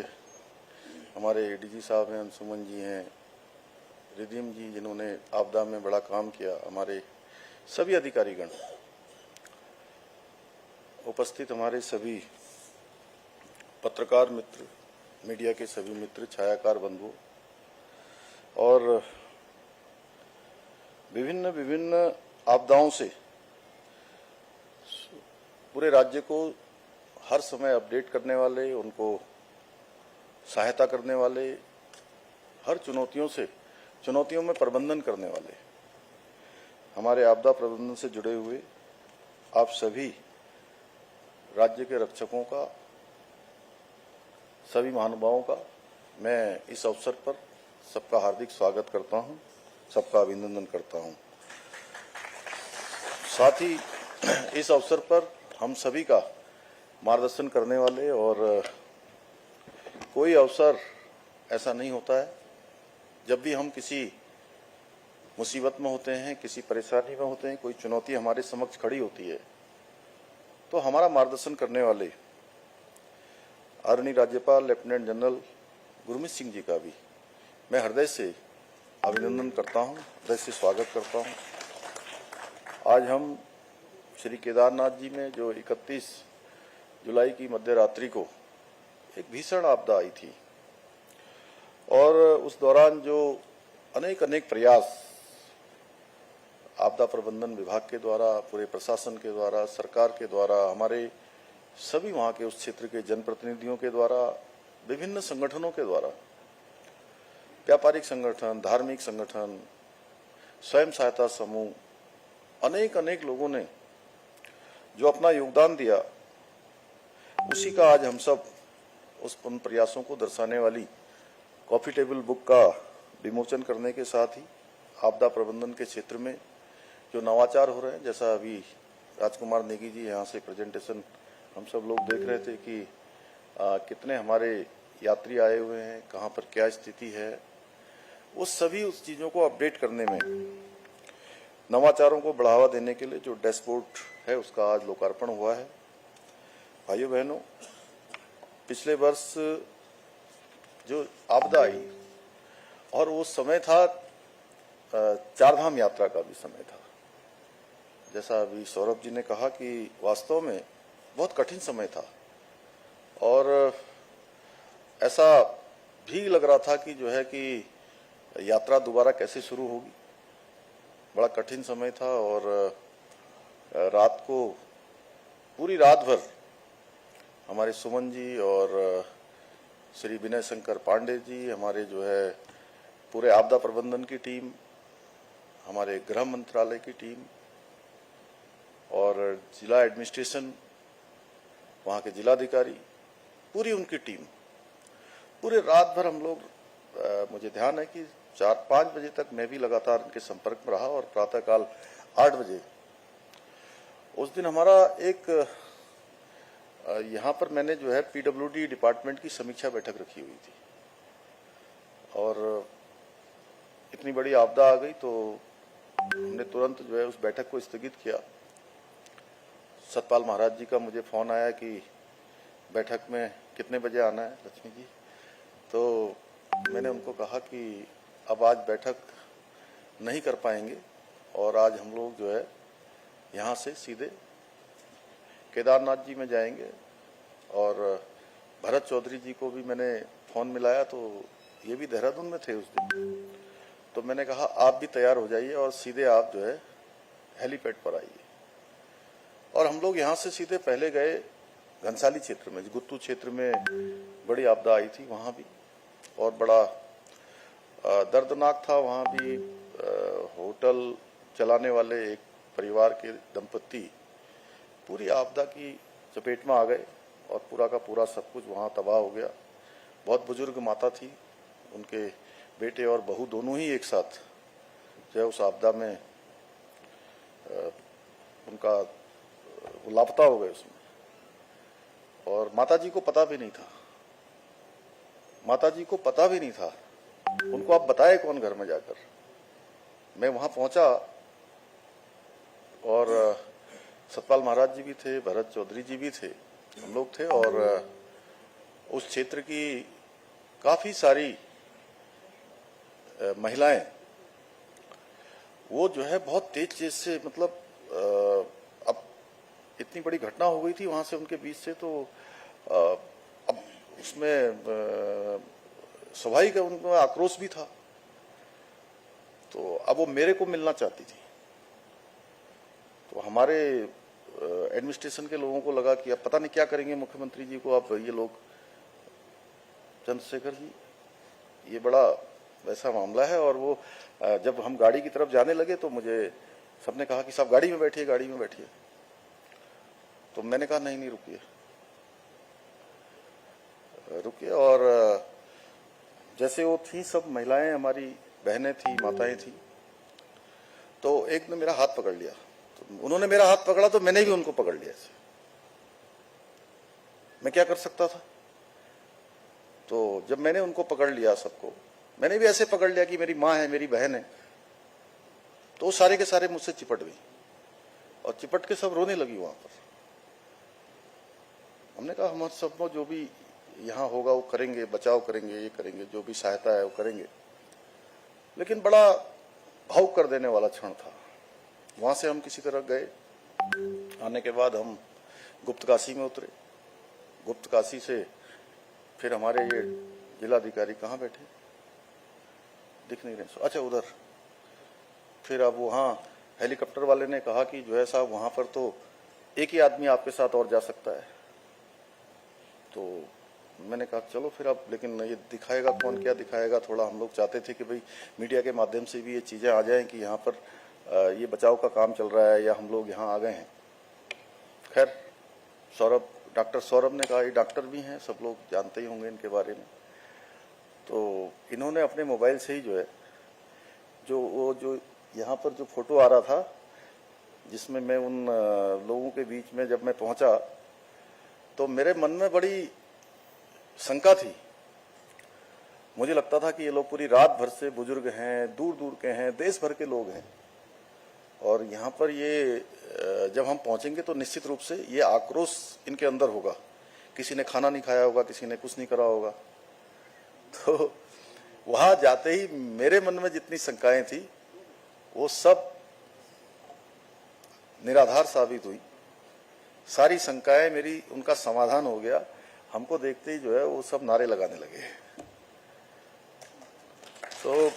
हमारे ADG साहब हैं, अंशुमन जी हैं, रिधिम जी जिन्होंने आपदा में बड़ा काम किया, हमारे सभी अधिकारीगण उपस्थित, हमारे सभी पत्रकार मित्र, मीडिया के सभी मित्र, छायाकार बंधु और विभिन्न विभिन्न आपदाओं से पूरे राज्य को हर समय अपडेट करने वाले, उनको सहायता करने वाले, हर चुनौतियों में प्रबंधन करने वाले, हमारे आपदा प्रबंधन से जुड़े हुए आप सभी राज्य के रक्षकों का, सभी महानुभावों का मैं इस अवसर पर सबका हार्दिक स्वागत करता हूं, सबका अभिनंदन करता हूं। साथ ही इस अवसर पर हम सभी का मार्गदर्शन करने वाले, और कोई अवसर ऐसा नहीं होता है जब भी हम किसी मुसीबत में होते हैं, किसी परेशानी में होते हैं, कोई चुनौती हमारे समक्ष खड़ी होती है, तो हमारा मार्गदर्शन करने वाले आदरणीय राज्यपाल लेफ्टिनेंट जनरल गुरमीत सिंह जी का भी मैं हृदय से अभिनंदन करता हूं, हृदय से स्वागत करता हूं। आज हम श्री केदारनाथ जी में जो 31 जुलाई की मध्य रात्रि को एक भीषण आपदा आई थी, और उस दौरान जो अनेक प्रयास आपदा प्रबंधन विभाग के द्वारा, पूरे प्रशासन के द्वारा, सरकार के द्वारा, हमारे सभी वहां के उस क्षेत्र के जनप्रतिनिधियों के द्वारा, विभिन्न संगठनों के द्वारा, व्यापारिक संगठन, धार्मिक संगठन, स्वयं सहायता समूह, अनेक लोगों ने जो अपना योगदान दिया, उसी का आज हम सब उन प्रयासों को दर्शाने वाली कॉफी टेबल बुक का विमोचन करने के साथ ही आपदा प्रबंधन के क्षेत्र में जो नवाचार हो रहे हैं, जैसा अभी राजकुमार नेगी जी यहाँ से प्रेजेंटेशन हम सब लोग देख रहे थे कि कितने हमारे यात्री आए हुए हैं, कहाँ पर क्या स्थिति है, उस चीजों को अपडेट करने में, नवाचारों को बढ़ावा देने के लिए जो डैशबोर्ड है उसका आज लोकार्पण हुआ है। भाइयों बहनों, पिछले वर्ष जो आपदा आई, और वो समय था चारधाम यात्रा का भी समय था, जैसा अभी सौरभ जी ने कहा कि वास्तव में बहुत कठिन समय था, और ऐसा भी लग रहा था कि जो है कि यात्रा दोबारा कैसे शुरू होगी। बड़ा कठिन समय था, और रात को पूरी रात भर हमारे सुमन जी और श्री विनय शंकर पांडे जी, हमारे जो है पूरे आपदा प्रबंधन की टीम, हमारे गृह मंत्रालय की टीम और जिला एडमिनिस्ट्रेशन, वहाँ के जिलाधिकारी, पूरी उनकी टीम, पूरे रात भर हम लोग, मुझे ध्यान है कि 4-5 बजे तक मैं भी लगातार उनके संपर्क में रहा, और प्रातःकाल 8 बजे उस दिन हमारा एक यहाँ पर मैंने जो है पीडब्ल्यूडी डिपार्टमेंट की समीक्षा बैठक रखी हुई थी, और इतनी बड़ी आपदा आ गई तो हमने तुरंत जो है उस बैठक को स्थगित किया। सतपाल महाराज जी का मुझे फोन आया कि बैठक में कितने बजे आना है लक्ष्मी जी, तो मैंने उनको कहा कि अब आज बैठक नहीं कर पाएंगे, और आज हम लोग जो है यहाँ से सीधे केदारनाथ जी में जाएंगे। और भरत चौधरी जी को भी मैंने फोन मिलाया, तो ये भी देहरादून में थे उस दिन, तो मैंने कहा आप भी तैयार हो जाइए और सीधे आप जो है हेलीपैड पर आइए। और हम लोग यहाँ से सीधे पहले गए घनसाली क्षेत्र में, गुत्तू क्षेत्र में बड़ी आपदा आई थी, वहाँ भी, और बड़ा दर्दनाक था। वहाँ भी होटल चलाने वाले एक परिवार के दंपत्ति पूरी आपदा की चपेट में आ गए, और पूरा का पूरा सब कुछ वहाँ तबाह हो गया। बहुत बुजुर्ग माता थी, उनके बेटे और बहू दोनों ही एक साथ जो है उस आपदा में उनका वो लापता हो गए उसमें, और माता जी को पता भी नहीं था, माता जी को पता भी नहीं था, उनको आप बताए कौन घर में जाकर। मैं वहां पहुंचा, और सतपाल महाराज जी भी थे, भरत चौधरी जी भी थे, हम लोग थे, और उस क्षेत्र की काफी सारी महिलाएं वो जो है बहुत तेज से, मतलब अब इतनी बड़ी घटना हो गई थी वहां से उनके बीच से, तो अब उसमें स्वाभाविक उनका आक्रोश भी था, तो अब वो मेरे को मिलना चाहती थी। तो हमारे एडमिनिस्ट्रेशन के लोगों को लगा कि अब पता नहीं क्या करेंगे मुख्यमंत्री जी को, अब ये लोग, चंद्रशेखर जी, ये बड़ा वैसा मामला है। और वो जब हम गाड़ी की तरफ जाने लगे तो मुझे सबने कहा कि साहब गाड़ी में बैठिए, गाड़ी में बैठिए। तो मैंने कहा नहीं नहीं रुकिए रुकिए। और जैसे वो थी, सब महिलाएं हमारी बहनें थी, माताएं थी, तो एक ने मेरा हाथ पकड़ लिया, तो उन्होंने मेरा हाथ पकड़ा तो मैंने भी उनको पकड़ लिया ऐसे। मैं क्या कर सकता था? तो जब मैंने उनको पकड़ लिया सबको, मैंने भी ऐसे पकड़ लिया कि मेरी माँ है, मेरी बहन है, तो वो सारे के सारे मुझसे चिपट गई और चिपट के सब रोने लगी वहां पर। हमने कहा हम सब जो भी यहाँ होगा वो करेंगे, बचाव करेंगे, ये करेंगे, जो भी सहायता है वो करेंगे। लेकिन बड़ा भावुक कर देने वाला क्षण था। वहां से हम किसी तरह गए। आने के बाद हम गुप्तकाशी में उतरे। गुप्तकाशी से फिर हमारे ये जिलाधिकारी कहाँ बैठे, दिख नहीं रहे, अच्छा उधर। फिर अब वहाँ हेलीकॉप्टर वाले ने कहा कि जो है साहब वहाँ पर तो एक ही आदमी आपके साथ और जा सकता है। तो मैंने कहा चलो फिर अब, लेकिन ये दिखाएगा कौन, क्या दिखाएगा? थोड़ा हम लोग चाहते थे कि भाई मीडिया के माध्यम से भी ये चीज़ें आ जाएं कि यहाँ पर ये बचाव का काम चल रहा है या हम लोग यहाँ आ गए हैं। खैर डॉक्टर सौरभ ने कहा, ये डॉक्टर भी हैं, सब लोग जानते ही होंगे इनके बारे में। तो इन्होंने अपने मोबाइल से ही जो है जो यहाँ पर जो फोटो आ रहा था, जिसमें मैं उन लोगों के बीच में जब मैं पहुंचा तो मेरे मन में बड़ी शंका थी। मुझे लगता था कि ये लोग पूरी रात भर से बुजुर्ग हैं, दूर दूर के हैं, देश भर के लोग हैं, और यहाँ पर ये जब हम पहुंचेंगे तो निश्चित रूप से ये आक्रोश इनके अंदर होगा। किसी ने खाना नहीं खाया होगा, किसी ने कुछ नहीं करा होगा। तो वहां जाते ही मेरे मन में जितनी शंकाएं थी वो सब निराधार साबित हुई। सारी शंकाएं मेरी, उनका समाधान हो गया। हमको देखते ही जो है वो सब नारे लगाने लगे। तो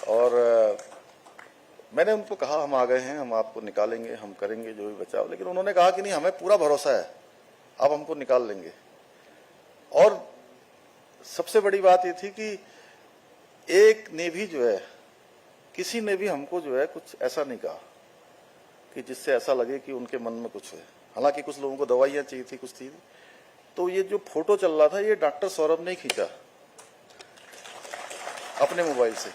और मैंने उनको कहा हम आ गए हैं, हम आपको निकालेंगे, हम करेंगे जो भी बचाव। लेकिन उन्होंने कहा कि नहीं, हमें पूरा भरोसा है, आप हमको निकाल लेंगे। और सबसे बड़ी बात ये थी कि एक ने भी जो है, किसी ने भी हमको जो है कुछ ऐसा नहीं कहा कि जिससे ऐसा लगे कि उनके मन में कुछ है। हालांकि कुछ लोगों को दवाइयां चाहिए थी, कुछ थी। तो ये जो फोटो चल रहा था ये डॉक्टर सौरभ ने खींचा अपने मोबाइल से।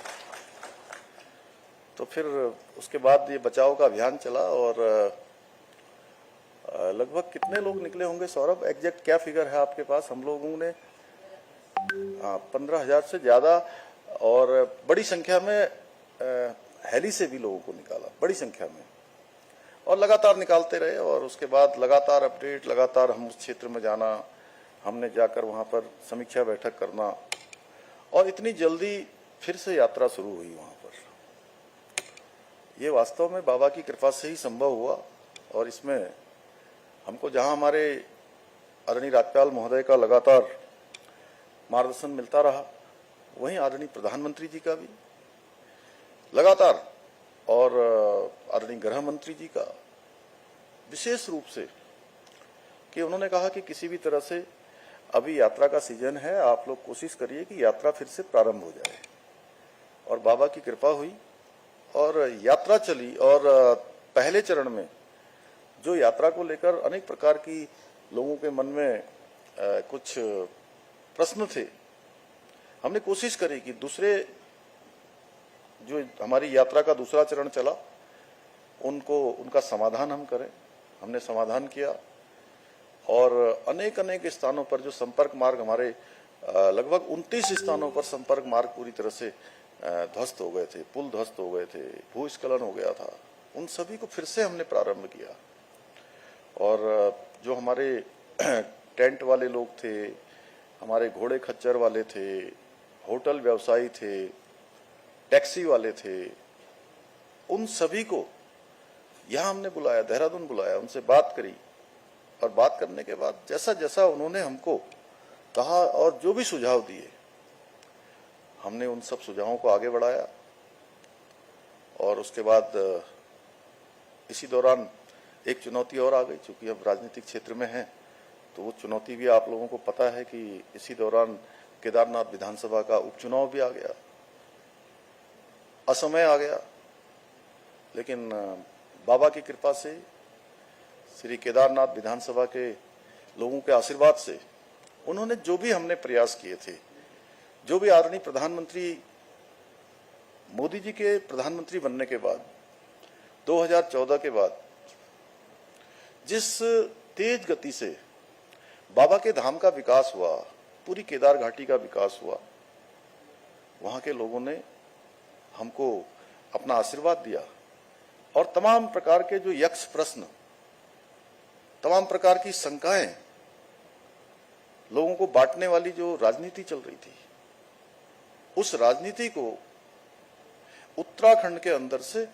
तो फिर उसके बाद ये बचाव का अभियान चला और लगभग कितने लोग निकले होंगे सौरभ, एग्जैक्ट क्या फिगर है आपके पास? हम लोगों ने 15,000 से ज्यादा और बड़ी संख्या में हेली से भी लोगों को निकाला, बड़ी संख्या में, और लगातार निकालते रहे। और उसके बाद लगातार अपडेट, लगातार हम उस क्षेत्र में जाना, हमने जाकर वहां पर समीक्षा बैठक करना, और इतनी जल्दी फिर से यात्रा शुरू हुई वहां पर। ये वास्तव में बाबा की कृपा से ही संभव हुआ। और इसमें हमको जहां हमारे आदरणीय राज्यपाल महोदय का लगातार मार्गदर्शन मिलता रहा, वहीं आदरणीय प्रधानमंत्री जी का भी लगातार, और आदरणीय गृह मंत्री जी का विशेष रूप से, कि उन्होंने कहा कि किसी भी तरह से अभी यात्रा का सीजन है, आप लोग कोशिश करिए कि यात्रा फिर से प्रारंभ हो जाए। और बाबा की कृपा हुई और यात्रा चली। और पहले चरण में जो यात्रा को लेकर अनेक प्रकार की लोगों के मन में कुछ प्रश्न थे, हमने कोशिश करी कि दूसरे जो हमारी यात्रा का दूसरा चरण चला उनका समाधान हम करें। हमने समाधान किया और अनेक अनेक स्थानों पर जो संपर्क मार्ग हमारे लगभग 29 स्थानों पर संपर्क मार्ग पूरी तरह से ध्वस्त हो गए थे, पुल ध्वस्त हो गए थे, भूस्खलन हो गया था, उन सभी को फिर से हमने प्रारंभ किया। और जो हमारे टेंट वाले लोग थे, हमारे घोड़े खच्चर वाले थे, होटल व्यवसायी थे, टैक्सी वाले थे, उन सभी को यहाँ हमने बुलाया, देहरादून बुलाया, उनसे बात करी। और बात करने के बाद जैसा जैसा उन्होंने हमको कहा और जो भी सुझाव दिए, हमने उन सब सुझावों को आगे बढ़ाया। और उसके बाद इसी दौरान एक चुनौती और आ गई, चूंकि अब राजनीतिक क्षेत्र में है तो वो चुनौती भी आप लोगों को पता है कि इसी दौरान केदारनाथ विधानसभा का उपचुनाव भी आ गया, असमय आ गया। लेकिन बाबा की कृपा से, श्री केदारनाथ विधानसभा के लोगों के आशीर्वाद से, उन्होंने जो भी हमने प्रयास किए थे, जो भी आदरणीय प्रधानमंत्री मोदी जी के प्रधानमंत्री बनने के बाद 2014 के बाद जिस तेज गति से बाबा के धाम का विकास हुआ, पूरी केदार घाटी का विकास हुआ। वहां के लोगों ने हमको अपना आशीर्वाद दिया और तमाम प्रकार के जो यक्ष प्रश्न, तमाम प्रकार की शंकाएं, लोगों को बांटने वाली जो राजनीति चल रही थी, उस राजनीति को उत्तराखंड के अंदर से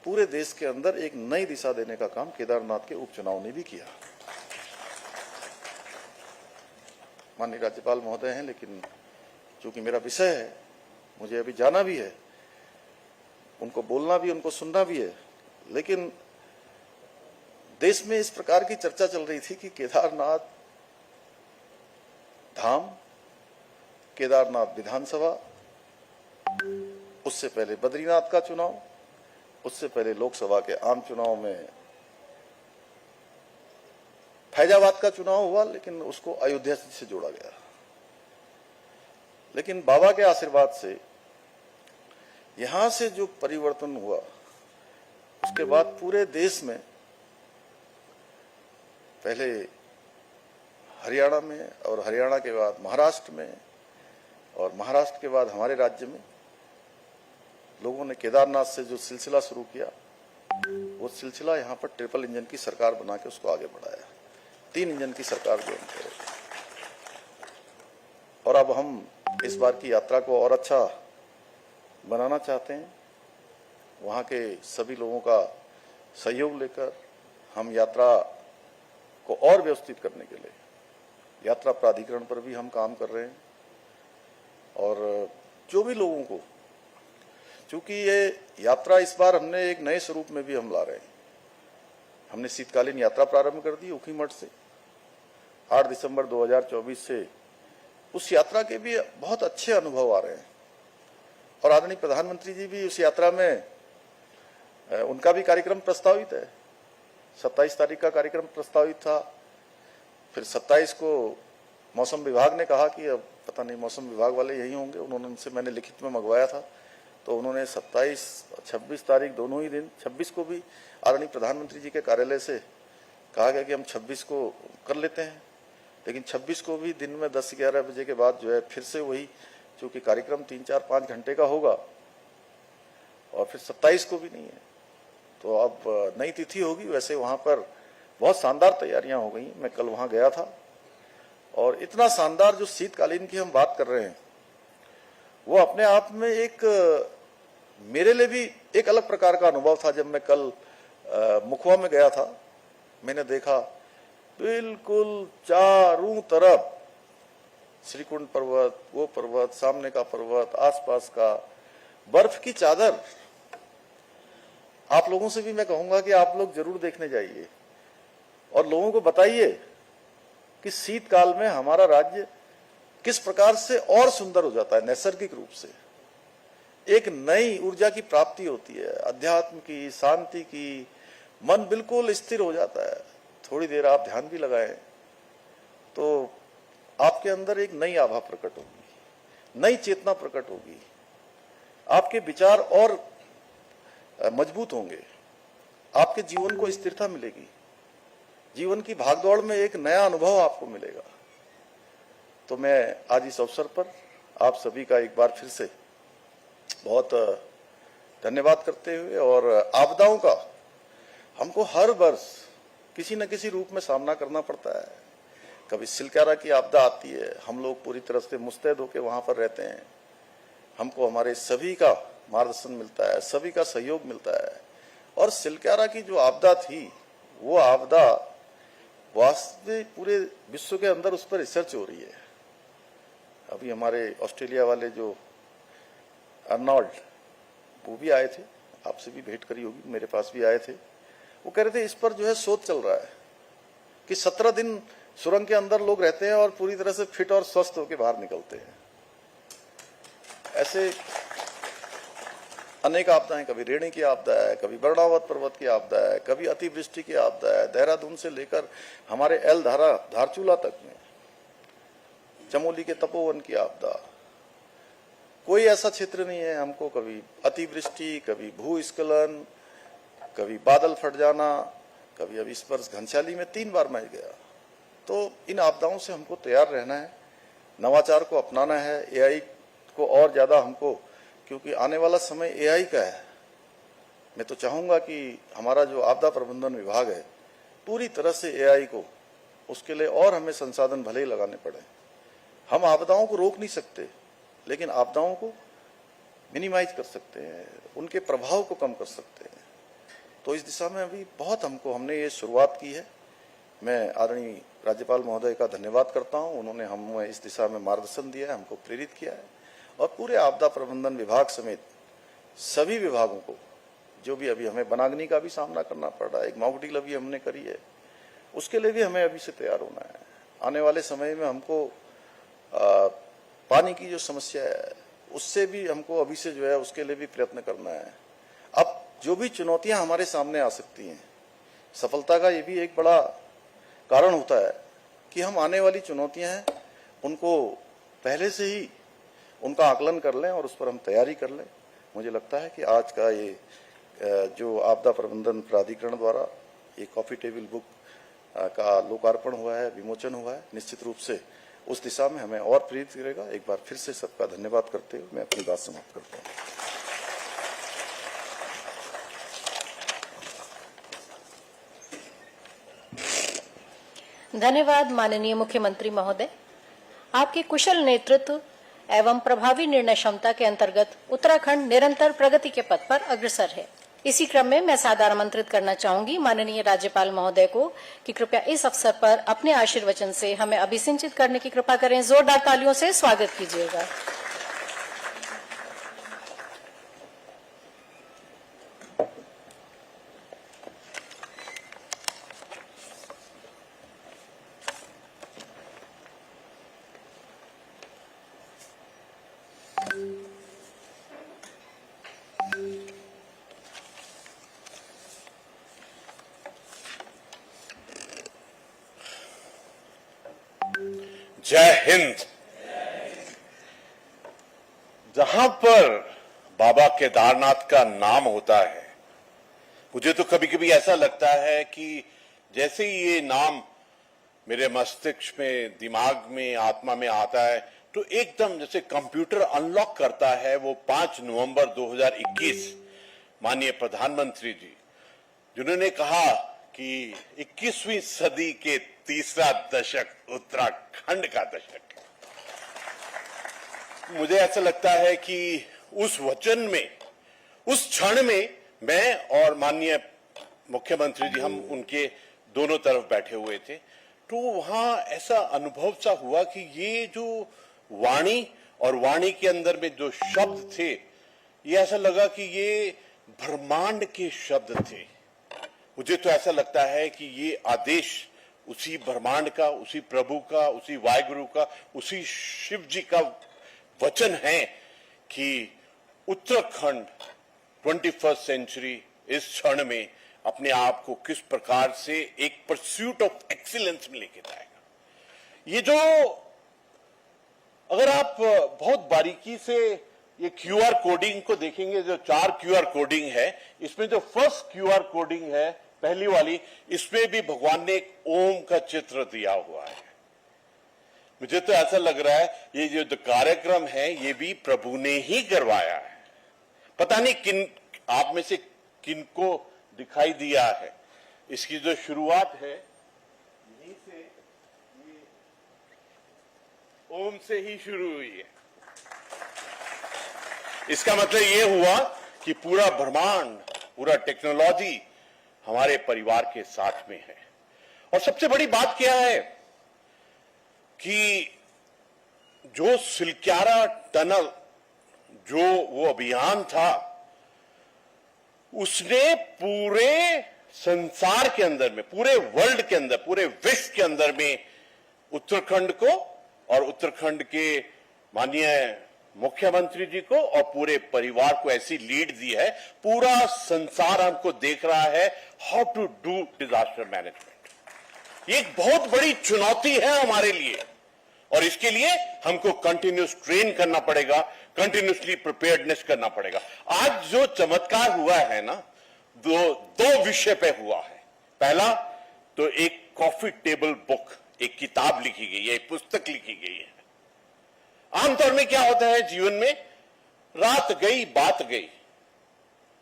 पूरे देश के अंदर एक नई दिशा देने का काम केदारनाथ के उपचुनाव ने भी किया। माननीय राज्यपाल महोदय हैं, लेकिन चूंकि मेरा विषय है, मुझे अभी जाना भी है, उनको बोलना भी, उनको सुनना भी है, लेकिन देश में इस प्रकार की चर्चा चल रही थी कि केदारनाथ धाम, केदारनाथ विधानसभा, उससे पहले बद्रीनाथ का चुनाव, उससे पहले लोकसभा के आम चुनाव में फैजाबाद का चुनाव हुआ, लेकिन उसको अयोध्या से जोड़ा गया। लेकिन बाबा के आशीर्वाद से यहां से जो परिवर्तन हुआ, उसके बाद पूरे देश में, पहले हरियाणा में और हरियाणा के बाद महाराष्ट्र में और महाराष्ट्र के बाद हमारे राज्य में लोगों ने केदारनाथ से जो सिलसिला शुरू किया, वो सिलसिला यहाँ पर ट्रिपल इंजन की सरकार बना के उसको आगे बढ़ाया। 3 इंजन की सरकार जो है, और अब हम इस बार की यात्रा को और अच्छा बनाना चाहते हैं। वहाँ के सभी लोगों का सहयोग लेकर हम यात्रा को और व्यवस्थित करने के लिए यात्रा प्राधिकरण पर भी हम काम कर रहे हैं। और जो भी लोगों को, चूंकि ये यात्रा इस बार हमने एक नए स्वरूप में भी हम ला रहे हैं। हमने शीतकालीन यात्रा प्रारंभ कर दी ऊखीमठ से 8 दिसंबर 2024 से। उस यात्रा के भी बहुत अच्छे अनुभव आ रहे हैं और आदरणीय प्रधानमंत्री जी भी उस यात्रा में, उनका भी कार्यक्रम प्रस्तावित है। 27 तारीख का कार्यक्रम प्रस्तावित था, फिर 27 को मौसम विभाग ने कहा कि अब पता नहीं मौसम विभाग वाले यही होंगे, उन्होंने उनसे मैंने लिखित में मंगवाया था, तो उन्होंने 27 और 26 तारीख दोनों ही दिन, 26 को भी आदरणीय प्रधानमंत्री जी के कार्यालय से कहा गया कि हम 26 को कर लेते हैं, लेकिन 26 को भी दिन में 10-11 बजे के बाद जो है फिर से वही, चूंकि कार्यक्रम 3-4-5 घंटे का होगा, और फिर 27 को भी नहीं है, तो अब नई तिथि होगी। वैसे वहां पर बहुत शानदार तैयारियां हो गई। मैं कल वहां गया था और इतना शानदार जो शीतकालीन की हम बात कर रहे हैं, वो अपने आप में एक, मेरे लिए भी एक अलग प्रकार का अनुभव था। जब मैं कल मुखवा में गया था, मैंने देखा बिल्कुल चारों तरफ श्रीकुंड पर्वत, वो पर्वत, सामने का पर्वत, आसपास का बर्फ की चादर। आप लोगों से भी मैं कहूंगा कि आप लोग जरूर देखने जाइए और लोगों को बताइए कि शीतकाल में हमारा राज्य किस प्रकार से और सुंदर हो जाता है। नैसर्गिक रूप से एक नई ऊर्जा की प्राप्ति होती है, अध्यात्म की, शांति की, मन बिल्कुल स्थिर हो जाता है। थोड़ी देर आप ध्यान भी लगाएं तो आपके अंदर एक नई आभा प्रकट होगी, नई चेतना प्रकट होगी, आपके विचार और मजबूत होंगे, आपके जीवन को स्थिरता मिलेगी, जीवन की भागदौड़ में एक नया अनुभव आपको मिलेगा। तो मैं आज इस अवसर पर आप सभी का एक बार फिर से बहुत धन्यवाद करते हुए, और आपदाओं का हमको हर वर्ष किसी न किसी रूप में सामना करना पड़ता है। कभी सिलक्यारा की आपदा आती है, हम लोग पूरी तरह से मुस्तैद होकर वहां पर रहते हैं, हमको हमारे सभी का मार्गदर्शन मिलता है, सभी का सहयोग मिलता है। और सिलक्यारा की जो आपदा थी, वो आपदा वास्तविक पूरे विश्व के अंदर उस पर रिसर्च हो रही है। अभी हमारे ऑस्ट्रेलिया वाले जो अर्नॉल्ड, वो भी आए थे, आपसे भी भेंट करी होगी, मेरे पास भी आए थे। वो कह रहे थे इस पर जो है शोध चल रहा है कि 17 दिन सुरंग के अंदर लोग रहते हैं और पूरी तरह से फिट और स्वस्थ होकर बाहर निकलते हैं। ऐसे अनेक आपदाएं, कभी रेणी की आपदा है, कभी बर्णावत पर्वत की आपदा है, कभी अतिवृष्टि की आपदा है, देहरादून से लेकर हमारे एल धारा धारचूला तक में, चमोली के तपोवन की आपदा। कोई ऐसा क्षेत्र नहीं है हमको कभी अतिवृष्टि, कभी भूस्खलन, कभी बादल फट जाना, कभी अभी इस पर घनसाली में 3 बार मैं गया, तो इन आपदाओं से हमको तैयार रहना है, नवाचार को अपनाना है, एआई को और ज्यादा हमको, क्योंकि आने वाला समय एआई का है। मैं तो चाहूंगा कि हमारा जो आपदा प्रबंधन विभाग है पूरी तरह से एआई को, उसके लिए और हमें संसाधन भले ही लगाने पड़े। हम आपदाओं को रोक नहीं सकते, लेकिन आपदाओं को मिनिमाइज कर सकते हैं, उनके प्रभाव को कम कर सकते हैं। तो इस दिशा में अभी बहुत हमने ये शुरुआत की है। मैं आदरणीय राज्यपाल महोदय का धन्यवाद करता हूं, उन्होंने हमें इस दिशा में मार्गदर्शन दिया है, हमको प्रेरित किया है, और पूरे आपदा प्रबंधन विभाग समेत सभी विभागों को, जो भी अभी हमें वनाग्नि का भी सामना करना पड़ रहा है, एक मॉक ड्रिल अभी हमने करी है, उसके लिए भी हमें अभी से तैयार होना है। आने वाले समय में हमको पानी की जो समस्या है उससे भी हमको अभी से जो है उसके लिए भी प्रयत्न करना है। अब जो भी चुनौतियां हमारे सामने आ सकती हैं, सफलता का ये भी एक बड़ा कारण होता है कि हम आने वाली चुनौतियां हैं उनको पहले से ही उनका आकलन कर लें और उस पर हम तैयारी कर लें। मुझे लगता है कि आज का ये जो आपदा प्रबंधन प्राधिकरण द्वारा ये कॉफी टेबल बुक का लोकार्पण हुआ है, विमोचन हुआ है, निश्चित रूप से उस दिशा में हमें और प्रेरित करेगा। एक बार फिर से सबका धन्यवाद करते हुए मैं अपनी बात समाप्त करता हूँ। धन्यवाद माननीय मुख्यमंत्री महोदय। आपके कुशल नेतृत्व एवं प्रभावी निर्णय क्षमता के अंतर्गत उत्तराखंड निरंतर प्रगति के पथ पर अग्रसर है। इसी क्रम में मैं सादर आमंत्रित करना चाहूंगी माननीय राज्यपाल महोदय को कि कृपया इस अवसर पर अपने आशीर्वचन से हमें अभिसिंचित करने की कृपा करें। जोरदार तालियों से स्वागत कीजिएगा। जय हिंद। जहां पर बाबा केदारनाथ का नाम होता है, मुझे तो कभी कभी ऐसा लगता है कि जैसे ही ये नाम मेरे मस्तिष्क में, दिमाग में, आत्मा में आता है तो एकदम जैसे कंप्यूटर अनलॉक करता है वो 5 नवंबर 2021 माननीय प्रधानमंत्री जी, जिन्होंने कहा कि 21वीं सदी के तीसरा दशक उत्तराखंड का दशक। मुझे ऐसा लगता है कि उस वचन में, उस क्षण में मैं और माननीय मुख्यमंत्री जी, हम उनके दोनों तरफ बैठे हुए थे, तो वहां ऐसा अनुभव सा हुआ कि ये जो वाणी और वाणी के अंदर में जो शब्द थे, ये ऐसा लगा कि ये ब्रह्मांड के शब्द थे। मुझे तो ऐसा लगता है कि ये आदेश उसी ब्रह्मांड का, उसी प्रभु का, उसी वाहिगुरु का, उसी शिव जी का वचन है कि उत्तराखंड 21st सेंचुरी इस क्षण में अपने आप को किस प्रकार से एक परस्यूट ऑफ एक्सीलेंस में लेके जाएगा। ये जो, अगर आप बहुत बारीकी से ये क्यूआर कोडिंग को देखेंगे, जो 4 क्यूआर कोडिंग है, इसमें जो फर्स्ट क्यूआर कोडिंग है, पहली वाली, इसमें भी भगवान ने एक ओम का चित्र दिया हुआ है। मुझे तो ऐसा लग रहा है ये जो कार्यक्रम है ये भी प्रभु ने ही करवाया है। पता नहीं किन आप में से किनको दिखाई दिया है। इसकी जो शुरुआत है यहीं से, ये ओम से ही शुरू हुई है। इसका मतलब ये हुआ कि पूरा ब्रह्मांड, पूरा टेक्नोलॉजी हमारे परिवार के साथ में है। और सबसे बड़ी बात क्या है कि जो सिलक्यारा टनल, जो वो अभियान था, उसने पूरे संसार के अंदर में, पूरे वर्ल्ड के अंदर, पूरे विश्व के अंदर में उत्तराखंड को और उत्तराखंड के माननीय मुख्यमंत्री जी को और पूरे परिवार को ऐसी लीड दी है। पूरा संसार हमको देख रहा है how to do disaster management. ये एक बहुत बड़ी चुनौती है हमारे लिए और इसके लिए हमको कंटिन्यूस ट्रेन करना पड़ेगा, कंटिन्यूसली प्रिपेयर्डनेस करना पड़ेगा। आज जो चमत्कार हुआ है ना, दो विषय पे हुआ है। पहला तो एक कॉफी टेबल बुक, एक किताब लिखी गई है, एक पुस्तक लिखी गई है। आमतौर में क्या होता है जीवन में, रात गई बात गई,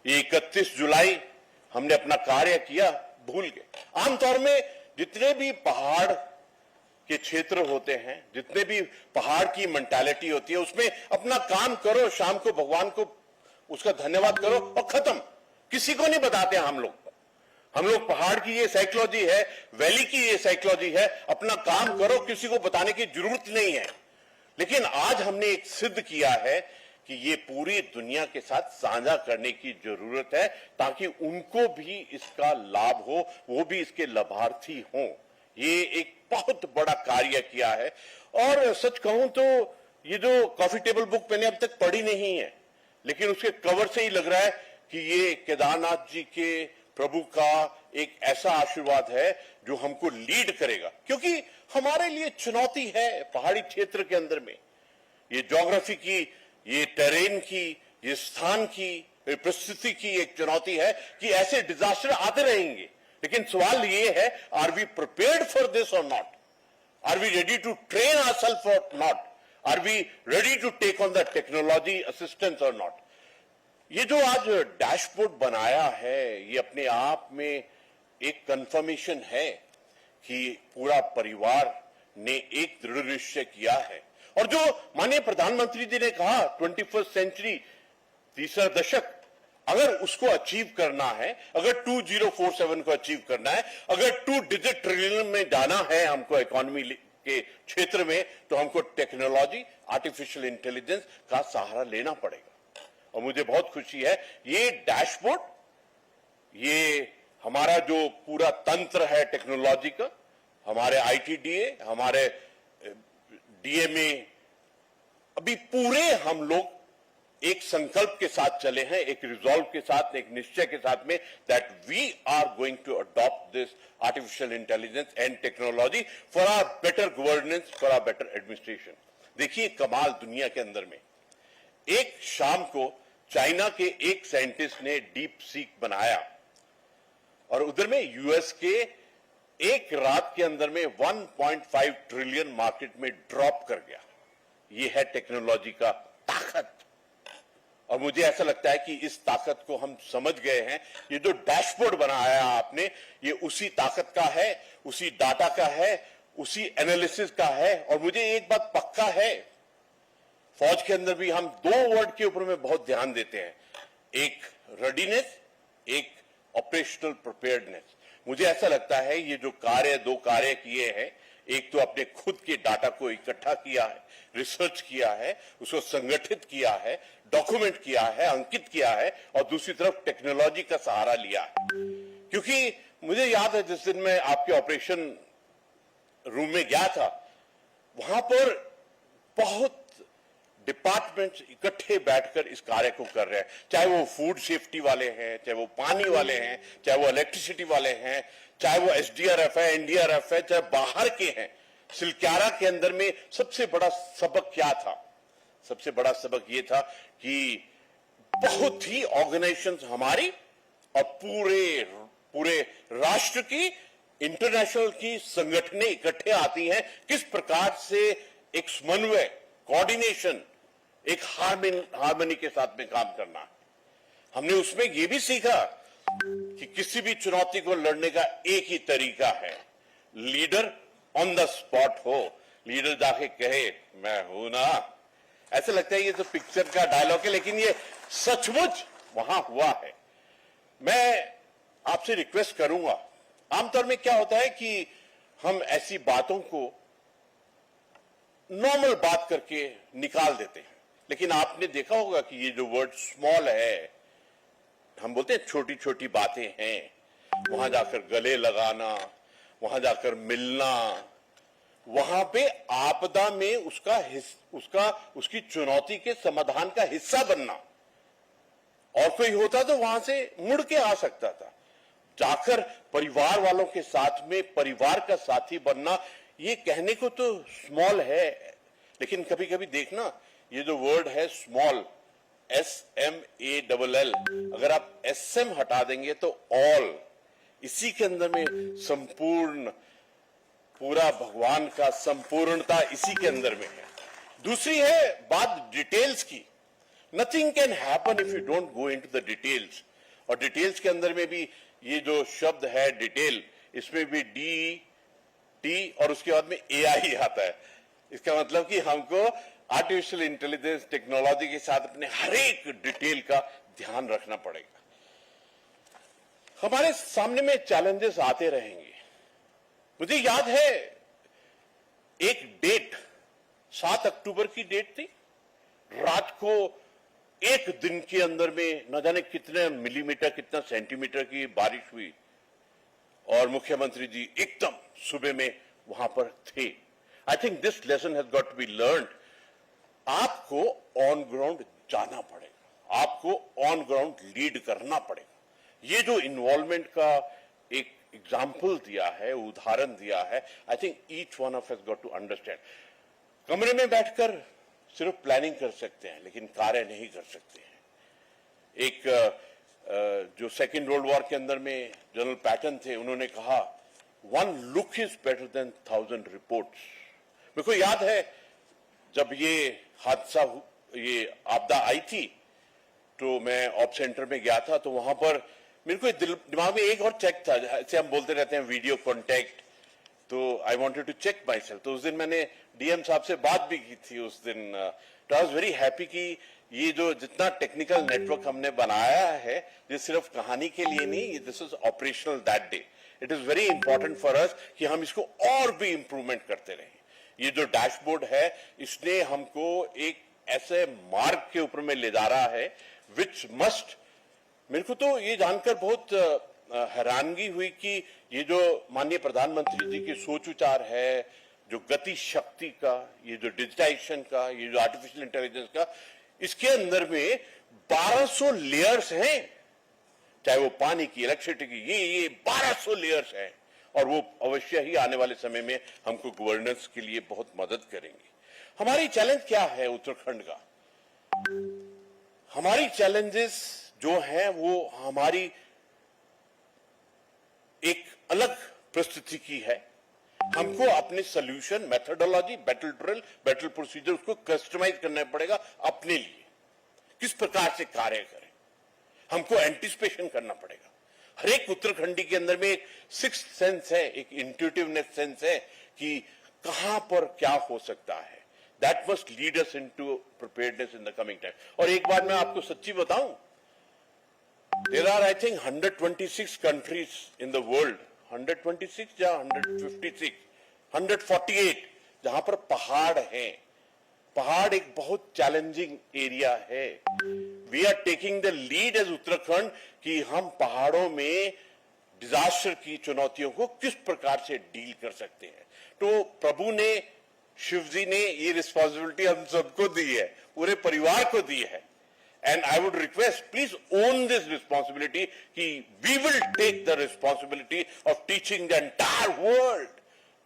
ये 31 जुलाई हमने अपना कार्य किया, भूल गए। आमतौर में जितने भी पहाड़ के क्षेत्र होते हैं, जितने भी पहाड़ की मेंटालिटी होती है, उसमें अपना काम करो, शाम को भगवान को उसका धन्यवाद करो और खत्म। किसी को नहीं बताते हम लोग पहाड़ की ये साइकोलॉजी है, वैली की ये साइकोलॉजी है, अपना काम करो, किसी को बताने की जरूरत नहीं है। लेकिन आज हमने एक सिद्ध किया है कि ये पूरी दुनिया के साथ साझा करने की जरूरत है, ताकि उनको भी इसका लाभ हो, वो भी इसके लाभार्थी हों। ये एक बहुत बड़ा कार्य किया है। और सच कहूं तो ये जो कॉफी टेबल बुक मैंने अब तक पढ़ी नहीं है, लेकिन उसके कवर से ही लग रहा है कि ये केदारनाथ जी के प्रभु का एक ऐसा आशीर्वाद है जो हमको लीड करेगा, क्योंकि हमारे लिए चुनौती है पहाड़ी क्षेत्र के अंदर में, ये ज्योग्राफी की, ये टेरेन की, ये स्थान की, ये परिस्थिति की एक चुनौती है कि ऐसे डिजास्टर आते रहेंगे। लेकिन सवाल ये है, are we prepared for this or not? Are we ready to train ourselves or not? Are we ready to take on the technology assistance or not? ये जो आज डैशबोर्ड बनाया है, ये अपने आप में एक कंफर्मेशन है कि पूरा परिवार ने एक दृढ़ निश्चय किया है। और जो माननीय प्रधानमंत्री जी ने कहा 21st सेंचुरी, तीसरा दशक, अगर उसको अचीव करना है, अगर 2047 को अचीव करना है, अगर 2 डिजिट ट्रिलियन में जाना है हमको इकोनॉमी के क्षेत्र में, तो हमको टेक्नोलॉजी, आर्टिफिशियल इंटेलिजेंस का सहारा लेना पड़ेगा। और मुझे बहुत खुशी है, ये डैशबोर्ड, ये हमारा जो पूरा तंत्र है टेक्नोलॉजी का, हमारे आईटीडीए, हमारे डीएमए, अभी पूरे हम लोग एक संकल्प के साथ चले हैं, एक रिजॉल्व के साथ, एक निश्चय के साथ में, that we are going to adopt this artificial intelligence and technology for our better governance, for our better administration. देखिए कमाल दुनिया के अंदर में, एक शाम को चाइना के एक साइंटिस्ट ने डीप सीक बनाया और उधर में यूएस के एक रात के अंदर में 1.5 ट्रिलियन मार्केट में ड्रॉप कर गया। ये है टेक्नोलॉजी का ताकत। और मुझे ऐसा लगता है कि इस ताकत को हम समझ गए हैं। ये जो डैशबोर्ड बनाया आपने, ये उसी ताकत का है, उसी डाटा का है, उसी एनालिसिस का है। और मुझे एक बात पक्का है, फौज के अंदर भी हम 2 वर्ड के ऊपर में बहुत ध्यान देते हैं, एक रेडीनेस, एक ऑपरेशनल प्रिपेयर्डनेस। मुझे ऐसा लगता है ये जो 2 कार्य किए हैं, एक तो अपने खुद के डाटा को इकट्ठा किया है, रिसर्च किया है, उसको संगठित किया है, डॉक्यूमेंट किया है, अंकित किया है, और दूसरी तरफ टेक्नोलॉजी का सहारा लिया है। क्योंकि मुझे याद है जिस दिन मैं आपके ऑपरेशन रूम में गया था, वहां पर बहुत डिपार्टमेंट्स इकट्ठे बैठकर इस कार्य को कर रहे हैं, चाहे वो फूड सेफ्टी वाले हैं, चाहे वो पानी वाले हैं, चाहे वो इलेक्ट्रिसिटी वाले हैं, चाहे वो एसडीआरएफ है, एनडीआरएफ है, चाहे बाहर के हैं। सिलक्यारा के अंदर में सबसे बड़ा सबक क्या था? सबसे बड़ा सबक ये था कि बहुत ही ऑर्गेनाइजेशंस हमारी और पूरे राष्ट्र की, इंटरनेशनल की संगठनें इकट्ठे आती हैं, किस प्रकार से एक समन्वय, कोऑर्डिनेशन, एक हार्मनी के साथ में काम करना। हमने उसमें यह भी सीखा कि किसी भी चुनौती को लड़ने का एक ही तरीका है, लीडर ऑन द स्पॉट हो, लीडर जाके कहे मैं हूं ना। ऐसा लगता है ये तो पिक्चर का डायलॉग है, लेकिन ये सचमुच वहां हुआ है। मैं आपसे रिक्वेस्ट करूंगा, आमतौर में क्या होता है कि हम ऐसी बातों को नॉर्मल बात करके निकाल देते हैं, लेकिन आपने देखा होगा कि ये जो वर्ड स्मॉल है, हम बोलते हैं छोटी छोटी बातें हैं, वहां जाकर गले लगाना, वहां जाकर मिलना, वहां पे आपदा में उसकी चुनौती के समाधान का हिस्सा बनना। और कोई होता तो वहां से मुड़ के आ सकता था, जाकर परिवार वालों के साथ में परिवार का साथी बनना। ये कहने को तो स्मॉल है, लेकिन कभी कभी देखना, ये जो वर्ड है स्मॉल, SMALL, अगर आप SM हटा देंगे तो ऑल, इसी के अंदर में संपूर्ण पूरा भगवान का संपूर्णता इसी के अंदर में है। दूसरी है बात डिटेल्स की। Nothing can happen if you don't go into the details. और डिटेल्स के अंदर में भी ये जो शब्द है डिटेल, इसमें भी डी टी और उसके बाद में एआई आता है। इसका मतलब कि हमको आर्टिफिशियल इंटेलिजेंस टेक्नोलॉजी के साथ अपने हर एक डिटेल का ध्यान रखना पड़ेगा। हमारे सामने में चैलेंजेस आते रहेंगे। मुझे याद है एक डेट 7 अक्टूबर की डेट थी। रात को एक दिन के अंदर में न जाने कितने मिलीमीटर कितना सेंटीमीटर की बारिश हुई और मुख्यमंत्री जी एकदम सुबह में वहां पर थे। I think this lesson has got to be learned. आपको ऑन ग्राउंड जाना पड़ेगा, आपको ऑन ग्राउंड लीड करना पड़ेगा। ये जो इन्वॉल्वमेंट का एक एग्जाम्पल दिया है, उदाहरण दिया है, I think each one of us got to understand. कमरे में बैठकर सिर्फ प्लानिंग कर सकते हैं लेकिन कार्य नहीं कर सकते हैं। एक जो सेकेंड वर्ल्ड वॉर के अंदर में जनरल पैटर्न थे, उन्होंने कहा 1 look is better than 1,000 reports। मेरे को याद है जब ये हादसा ये आपदा आई थी तो मैं ऑप सेंटर में गया था, तो वहां पर मेरे को दिमाग में एक और चेक था, जैसे हम बोलते रहते हैं वीडियो कॉन्टेक्ट, तो I wanted to check myself. तो उस दिन मैंने डीएम साहब से बात भी की थी उस दिन। तो आई वाज वेरी हैप्पी कि ये जो जितना टेक्निकल नेटवर्क हमने बनाया है ये सिर्फ कहानी के लिए नहीं, this is operational that day. It is very important for us कि हम इसको और भी इंप्रूवमेंट करते रहें। ये जो डैशबोर्ड है इसने हमको एक ऐसे मार्ग के ऊपर में ले जा रहा है विच मस्ट। मेरे को तो ये जानकर बहुत हैरानगी हुई कि ये जो माननीय प्रधानमंत्री जी की सोच विचार है, जो गति शक्ति का, ये जो डिजिटाइजेशन का, ये जो आर्टिफिशियल इंटेलिजेंस का, इसके अंदर में 1200 लेयर्स हैं। चाहे वो पानी की, इलेक्ट्रिसिटी की, ये 1200 लेयर्स हैं और वो अवश्य ही आने वाले समय में हमको गवर्नेंस के लिए बहुत मदद करेंगे। हमारी चैलेंज क्या है उत्तराखंड का? हमारी चैलेंजेस जो हैं वो हमारी एक अलग परिस्थिति की है। हमको अपने solution, methodology, battle drill, battle procedure उसको कस्टमाइज करना पड़ेगा अपने लिए। किस प्रकार से कार्य करें, हमको एंटिसिपेशन करना पड़ेगा। हर एक उत्तराखंडी के अंदर में एक सिक्स्थ सेंस है, एक इंट्यूटिवनेस सेंस है कि कहां पर क्या हो सकता है। That must lead us into preparedness in the coming time. और एक बात मैं आपको सच्ची बताऊं, there are I think 126 countries in the world, 126 या 156, 148 जहां पर पहाड़ हैं। पहाड़ एक बहुत चैलेंजिंग एरिया है। We are taking the lead as Uttarakhand कि हम पहाड़ों में डिजास्टर की चुनौतियों को किस प्रकार से डील कर सकते हैं। तो प्रभु ने, शिव जी ने ये रिस्पॉन्सिबिलिटी हम सबको दी है, पूरे परिवार को दी है। And I would request, please own this responsibility कि we will take the responsibility of teaching the entire world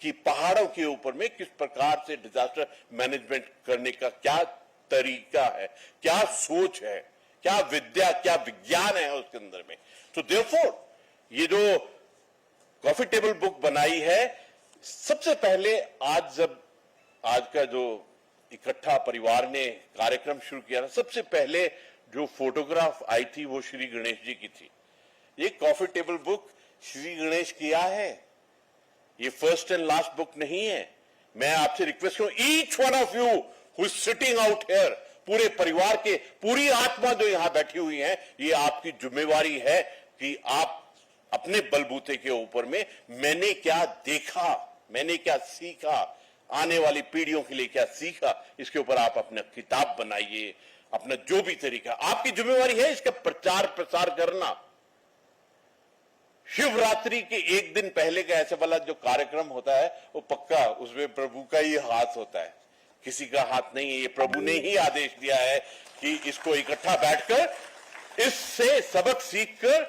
कि पहाड़ों के ऊपर में किस प्रकार से डिजास्टर मैनेजमेंट करने का क्या तरीका है, क्या सोच है, क्या विद्या, क्या विज्ञान है उसके अंदर में। तो देयरफॉर ये जो कॉफी टेबल बुक बनाई है, सबसे पहले आज का जो इकट्ठा परिवार ने कार्यक्रम शुरू किया था, सबसे पहले जो फोटोग्राफ आई थी वो श्री गणेश जी की थी। ये coffee table book Shri Ganesh किया है, ये फर्स्ट एंड लास्ट बुक नहीं है। मैं आपसे रिक्वेस्ट करूं, each one of you who is sitting out here, पूरे परिवार के पूरी आत्मा जो यहां बैठी हुई है, ये आपकी जिम्मेवारी है कि आप अपने बलबूते के ऊपर में मैंने क्या देखा, मैंने क्या सीखा, आने वाली पीढ़ियों के लिए क्या सीखा, इसके ऊपर आप अपना किताब बनाइए। अपना जो भी तरीका, आपकी जिम्मेवारी है इसका प्रचार प्रसार करना। शिवरात्रि के एक दिन पहले का ऐसे वाला जो कार्यक्रम होता है वो पक्का उसमें प्रभु का ही हाथ होता है, किसी का हाथ नहीं है। ये प्रभु ने ही आदेश दिया है कि इसको इकट्ठा बैठकर इससे सबक सीखकर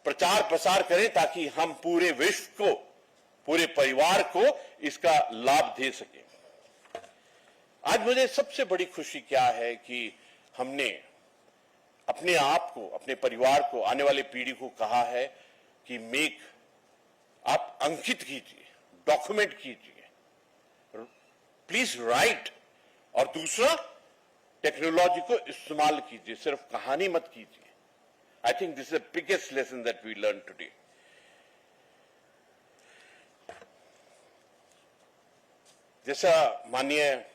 प्रचार प्रसार करें ताकि हम पूरे विश्व को, पूरे परिवार को इसका लाभ दे सके। आज मुझे सबसे बड़ी खुशी क्या है कि हमने अपने आप को, अपने परिवार को, आने वाले पीढ़ी को कहा है कि आप अंकित कीजिए, डॉक्यूमेंट कीजिए, प्लीज राइट। और दूसरा, टेक्नोलॉजी को इस्तेमाल कीजिए, सिर्फ कहानी मत कीजिए। I think this is the biggest lesson that we learn today. जैसा माननीय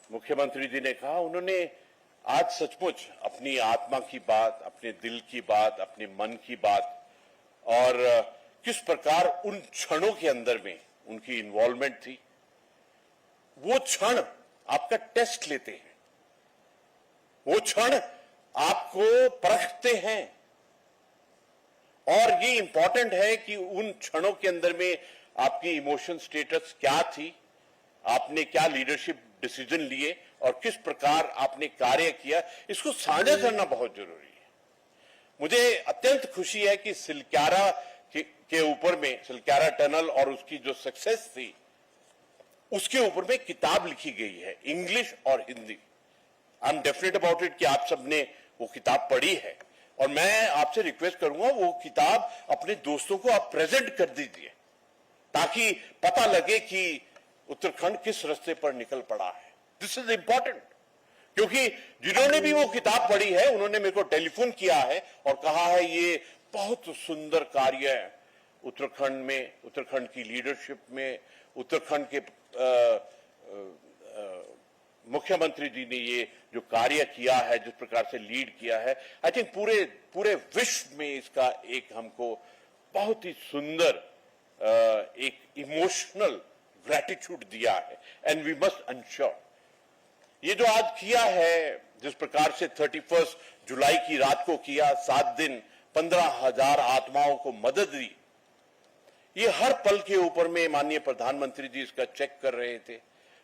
मुख्यमंत्री जी ने कहा, उन्होंने आज सचमुच अपनी आत्मा की बात, अपने दिल की बात, अपने मन की बात, और किस प्रकार उन क्षणों के अंदर में उनकी इन्वॉल्वमेंट थी। वो क्षण आपका टेस्ट लेते हैं, वो क्षण आपको परखते हैं, और ये इंपॉर्टेंट है कि उन क्षणों के अंदर में आपकी इमोशन स्टेटस क्या थी, आपने क्या लीडरशिप डिसीजन लिए और किस प्रकार आपने कार्य किया, इसको साझा करना बहुत जरूरी है। मुझे अत्यंत खुशी है कि सिलक्यारा के ऊपर में, सिलक्यारा टनल और उसकी जो सक्सेस थी, उसके ऊपर में किताब लिखी गई है, इंग्लिश और Hindi. I am definite about it कि आप सबने वो किताब पढ़ी है, और मैं आपसे रिक्वेस्ट करूंगा वो किताब अपने दोस्तों को आप प्रेजेंट कर दीजिए, ताकि पता लगे कि उत्तराखंड किस रास्ते पर निकल पड़ा है। दिस इज इंपॉर्टेंट, क्योंकि जिन्होंने भी वो किताब पढ़ी है उन्होंने मेरे को टेलीफोन किया है और कहा है ये बहुत सुंदर कार्य है उत्तराखंड में, उत्तराखंड की लीडरशिप में, उत्तराखंड के मुख्यमंत्री जी ने ये जो कार्य किया है, जिस प्रकार से लीड किया है, आई थिंक पूरे विश्व में इसका एक हमको बहुत ही सुंदर एक इमोशनल ग्रैटिट्यूड दिया है। एंड वी मस्ट एंश्योर ये जो आज किया है, जिस प्रकार से 31 जुलाई की रात को किया, 7 दिन 15,000 आत्माओं को मदद दी, ये हर पल के ऊपर में माननीय प्रधानमंत्री जी इसका चेक कर रहे थे,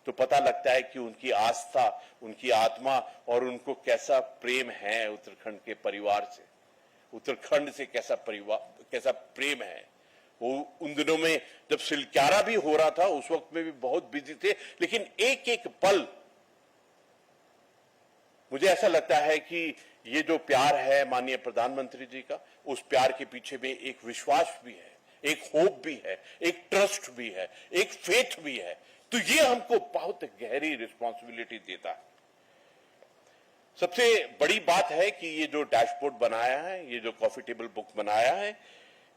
तो पता लगता है कि उनकी आस्था, उनकी आत्मा और उनको कैसा प्रेम है उत्तराखंड के परिवार से, उत्तराखंड से कैसा प्रेम है। वो उन दिनों में जब सिलक्यारा भी हो रहा था उस वक्त में भी बहुत बिजी थे, लेकिन एक एक पल मुझे ऐसा लगता है कि ये जो प्यार है माननीय प्रधानमंत्री जी का, उस प्यार के पीछे में एक विश्वास भी है, एक होप भी है, एक ट्रस्ट भी है, एक फेथ भी है। तो ये हमको बहुत गहरी रिस्पॉन्सिबिलिटी देता है। सबसे बड़ी बात है कि ये जो डैशबोर्ड बनाया है, ये जो कॉफी टेबल बुक बनाया है,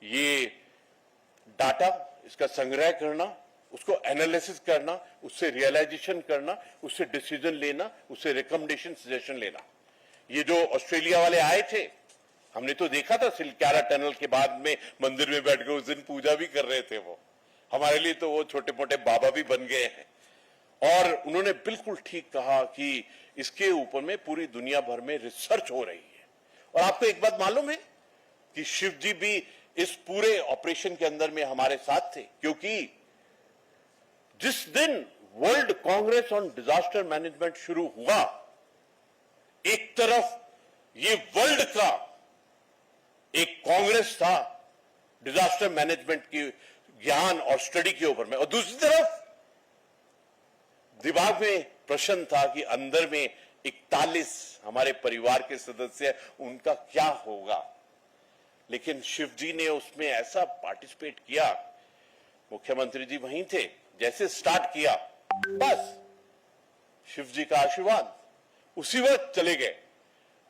ये डाटा, इसका संग्रह करना, उसको एनालिसिस करना, उससे रियलाइजेशन करना, उससे डिसीजन लेना, उससे रिकमेंडेशन सजेशन लेना। ये जो ऑस्ट्रेलिया वाले आए थे, हमने तो देखा था सिलक्यारा टनल के बाद में मंदिर में बैठ कर उस दिन पूजा भी कर रहे थे। वो हमारे लिए तो वो छोटे मोटे बाबा भी बन गए हैं। और उन्होंने बिल्कुल ठीक कहा कि इसके ऊपर में पूरी दुनिया भर में रिसर्च हो रही है। और आपको एक बात मालूम है कि शिव जी भी इस पूरे ऑपरेशन के अंदर में हमारे साथ थे, क्योंकि जिस दिन world Congress on disaster management शुरू हुआ, एक तरफ ये वर्ल्ड का एक कांग्रेस था डिजास्टर मैनेजमेंट की ज्ञान और स्टडी के ऊपर में, और दूसरी तरफ दिमाग में प्रश्न था कि अंदर में 41 हमारे परिवार के सदस्य, उनका क्या होगा। लेकिन शिव जी ने उसमें ऐसा पार्टिसिपेट किया, मुख्यमंत्री जी वहीं थे, जैसे स्टार्ट किया बस शिव जी का आशीर्वाद, उसी वक्त चले गए,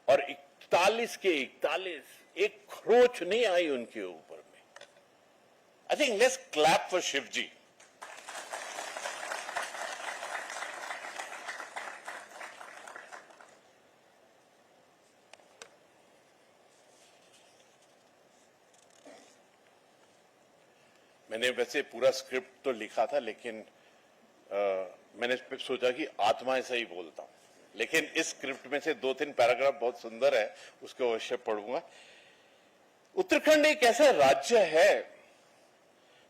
और 41 के 41 एक खरोच नहीं आई उनके ऊपर में। I think let's clap for Shiv ji. मैंने वैसे पूरा स्क्रिप्ट तो लिखा था, लेकिन मैंने सोचा कि आत्मा ऐसा ही बोलता हूं, लेकिन इस स्क्रिप्ट में से 2-3 पैराग्राफ बहुत सुंदर है, उसको अवश्य पढ़ूंगा। उत्तराखंड एक ऐसा राज्य है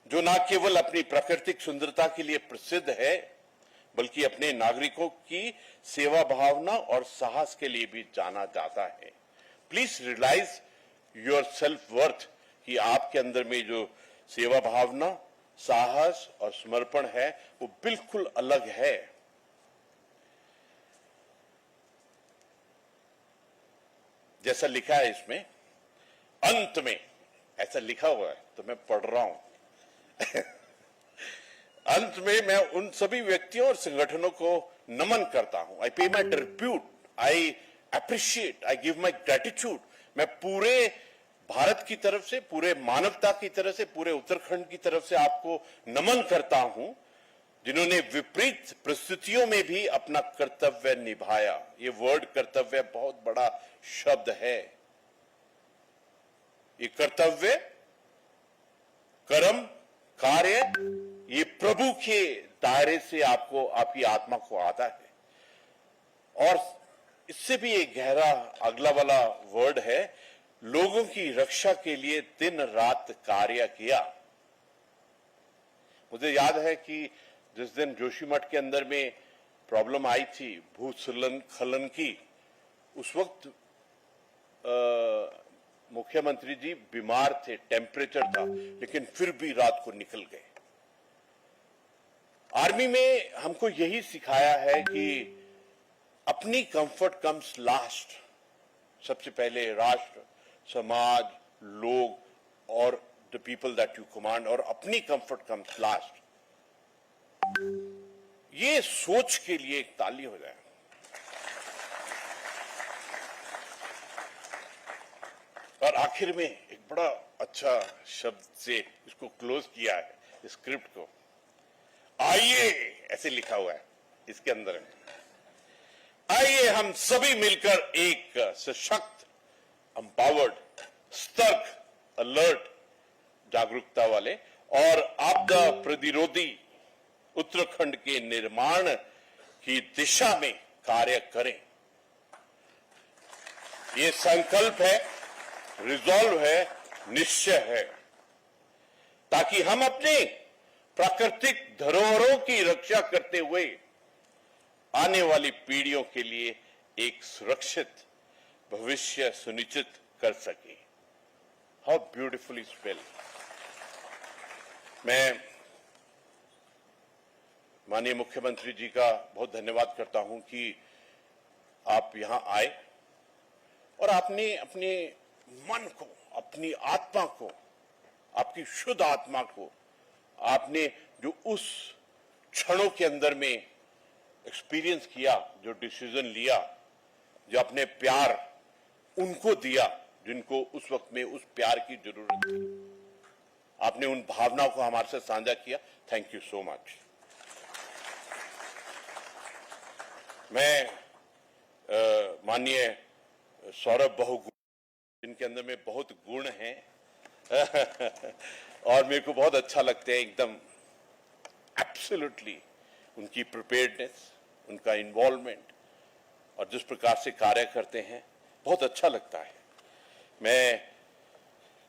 जो न केवल अपनी प्राकृतिक सुंदरता के लिए प्रसिद्ध है, बल्कि अपने नागरिकों की सेवा भावना और साहस के लिए भी जाना जाता है। Please realize your self worth, कि आपके अंदर में जो सेवा भावना, साहस और समर्पण है वो बिल्कुल अलग है। जैसा लिखा है इसमें अंत में, ऐसा लिखा हुआ है तो मैं पढ़ रहा हूं। अंत में मैं उन सभी व्यक्तियों और संगठनों को नमन करता हूं। I pay my tribute, I appreciate, I give my gratitude. मैं पूरे भारत की तरफ से, पूरे मानवता की तरफ से, पूरे उत्तराखंड की तरफ से आपको नमन करता हूं, जिन्होंने विपरीत परिस्थितियों में भी अपना कर्तव्य निभाया। ये वर्ड कर्तव्य बहुत बड़ा शब्द है। ये कर्तव्य, कर्म, कार्य, ये प्रभु के दायरे से आपको, आपकी आत्मा को आता है। और इससे भी एक गहरा अगला वाला वर्ड है, लोगों की रक्षा के लिए दिन रात कार्य किया। मुझे याद है कि जिस दिन जोशीमठ के अंदर में प्रॉब्लम आई थी भूस्खलन की, उस वक्त मुख्यमंत्री जी बीमार थे, टेम्परेचर था, लेकिन फिर भी रात को निकल गए। आर्मी में हमको यही सिखाया है कि अपनी कंफर्ट कम्स लास्ट। सबसे पहले राष्ट्र, समाज, लोग और the people that you command, और अपनी कंफर्ट कम्स लास्ट। ये सोच के लिए एक ताली हो जाए। और आखिर में एक बड़ा अच्छा शब्द से इसको क्लोज किया है, स्क्रिप्ट को। आइए, ऐसे लिखा हुआ है इसके अंदर में, आइए हम सभी मिलकर एक सशक्त, एम्पावर्ड, सतर्क, अलर्ट, जागरूकता वाले और आपदा प्रतिरोधी उत्तराखंड के निर्माण की दिशा में कार्य करें। ये संकल्प है, रिजॉल्व है, निश्चय है, ताकि हम अपने प्राकृतिक धरोहरों की रक्षा करते हुए आने वाली पीढ़ियों के लिए एक सुरक्षित भविष्य सुनिश्चित कर सके। How beautifully spell. मैं माननीय मुख्यमंत्री जी का बहुत धन्यवाद करता हूं कि आप यहां आए और आपने अपने मन को, अपनी आत्मा को, आपकी शुद्ध आत्मा को, आपने जो उस क्षणों के अंदर में एक्सपीरियंस किया, जो डिसीजन लिया, जो अपने प्यार उनको दिया जिनको उस वक्त में उस प्यार की जरूरत थी। आपने उन भावनाओं को हमारे साथ साझा किया। Thank you so much. मैं माननीय सौरभ बहुगुण, जिनके अंदर में बहुत गुण हैं और मेरे को बहुत अच्छा लगता है, एकदम एब्सोल्युटली उनकी प्रिपेयर्डनेस, उनका इन्वॉल्वमेंट और जिस प्रकार से कार्य करते हैं, बहुत अच्छा लगता है। मैं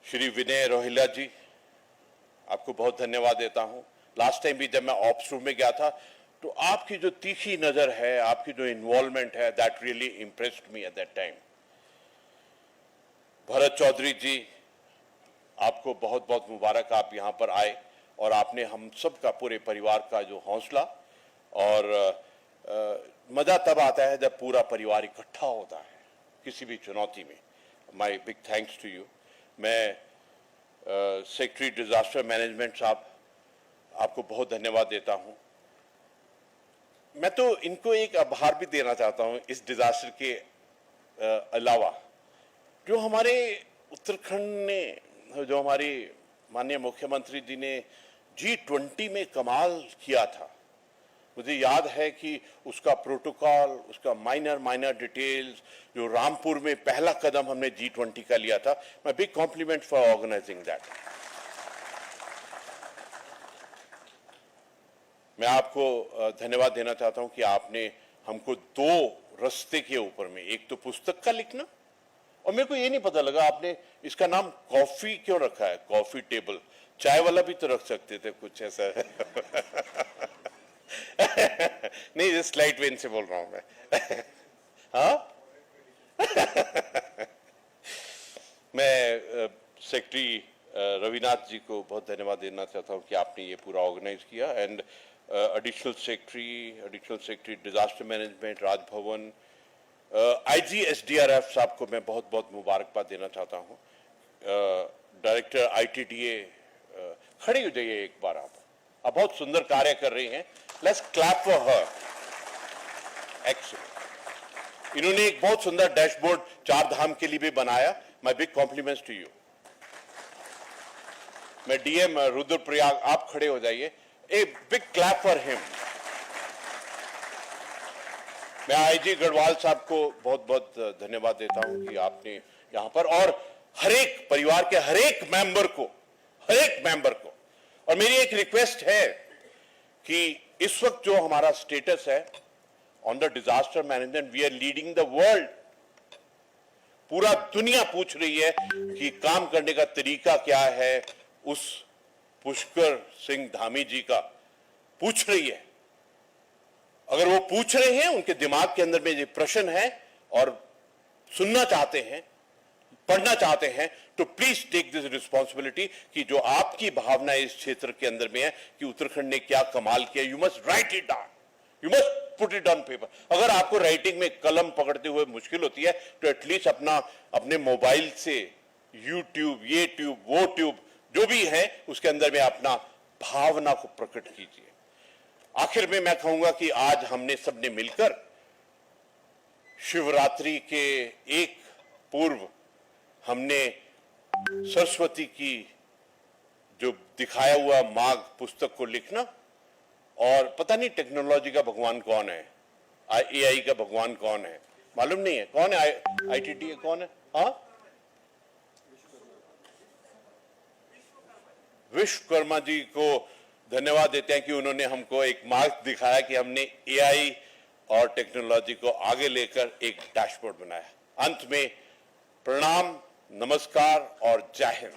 श्री विनय रोहिला जी, आपको बहुत धन्यवाद देता हूं। लास्ट टाइम भी जब मैं ऑप्स रूम में गया था, तो आपकी जो तीखी नजर है, आपकी जो इन्वॉल्वमेंट है, that really impressed me at that time. Bharat Chaudhary ji, आपको बहुत बहुत मुबारक, आप यहां पर आए और आपने हम सब का, पूरे परिवार का जो हौसला, और मजा तब आता है जब पूरा परिवार इकट्ठा होता है किसी भी चुनौती में। My big thanks to you. मैं सेक्रेटरी डिजास्टर मैनेजमेंट साहब, आपको बहुत धन्यवाद देता हूं। मैं तो इनको एक आभार भी देना चाहता हूं इस डिजास्टर के अलावा, जो हमारे उत्तराखंड ने, जो हमारे माननीय मुख्यमंत्री जी ने G20 में कमाल किया था। मुझे याद है कि उसका प्रोटोकॉल, उसका माइनर डिटेल्स, जो रामपुर में पहला कदम हमने G20 का लिया था, मैं big compliment for organizing that. मैं आपको धन्यवाद देना चाहता हूं कि आपने हमको दो रास्ते के ऊपर में, एक तो पुस्तक का लिखना, और मेरे को ये नहीं पता लगा आपने इसका नाम कॉफी क्यों रखा है, कॉफी टेबल। चाय वाला भी तो रख सकते थे कुछ ऐसा नहीं, ये स्लाइट वेन से बोल रहा हूं मैं हाँ मैं सेक्रेटरी रविनाथ जी को बहुत धन्यवाद देना चाहता हूं कि आपने ये पूरा ऑर्गेनाइज किया। And additional secretary disaster management, Raj Bhavan, IG SDRF साहब को मैं बहुत बहुत मुबारकबाद देना चाहता हूं। डायरेक्टर ITDA, खड़े हो जाइए एक बार आप, आप बहुत सुंदर कार्य कर रही हैं, let's clap for her. Actually इन्होंने एक बहुत सुंदर डैशबोर्ड चार धाम के लिए भी बनाया, my big compliments to you. मैं डीएम रुद्रप्रयाग, आप खड़े हो जाइए, a big clap for him. मैं आईजी गढ़वाल साहब को बहुत बहुत धन्यवाद देता हूं कि आपने यहां पर, और हर एक परिवार के हर एक मेंबर को, और मेरी एक रिक्वेस्ट है कि इस वक्त जो हमारा स्टेटस है on the disaster management, we are leading the world. पूरा दुनिया पूछ रही है कि काम करने का तरीका क्या है, उस पुष्कर सिंह धामी जी का पूछ रही है। अगर वो पूछ रहे हैं, उनके दिमाग के अंदर में ये प्रश्न है और सुनना चाहते हैं, पढ़ना चाहते हैं, तो प्लीज टेक दिस रिस्पॉन्सिबिलिटी कि जो आपकी भावना इस क्षेत्र के अंदर में है कि उत्तराखंड ने क्या कमाल किया, you must write it down, you must put it on paper. अगर आपको राइटिंग में कलम पकड़ते हुए मुश्किल होती है तो एटलीस्ट अपने मोबाइल से यूट्यूब, ये ट्यूब, वो ट्यूब जो भी है उसके अंदर में अपना भावना को प्रकट कीजिए। आखिर में मैं कहूंगा कि आज हमने सबने मिलकर शिवरात्रि के एक पूर्व हमने सरस्वती की जो दिखाया हुआ माघ पुस्तक को लिखना, और पता नहीं टेक्नोलॉजी का भगवान कौन है, एआई का भगवान कौन है मालूम नहीं है, कौन है आईटीटी कौन है, हाँ विश्वकर्मा जी को धन्यवाद देते हैं कि उन्होंने हमको एक मार्ग दिखाया कि हमने एआई और टेक्नोलॉजी को आगे लेकर एक डैशबोर्ड बनाया। अंत में प्रणाम, नमस्कार और जय हिंद।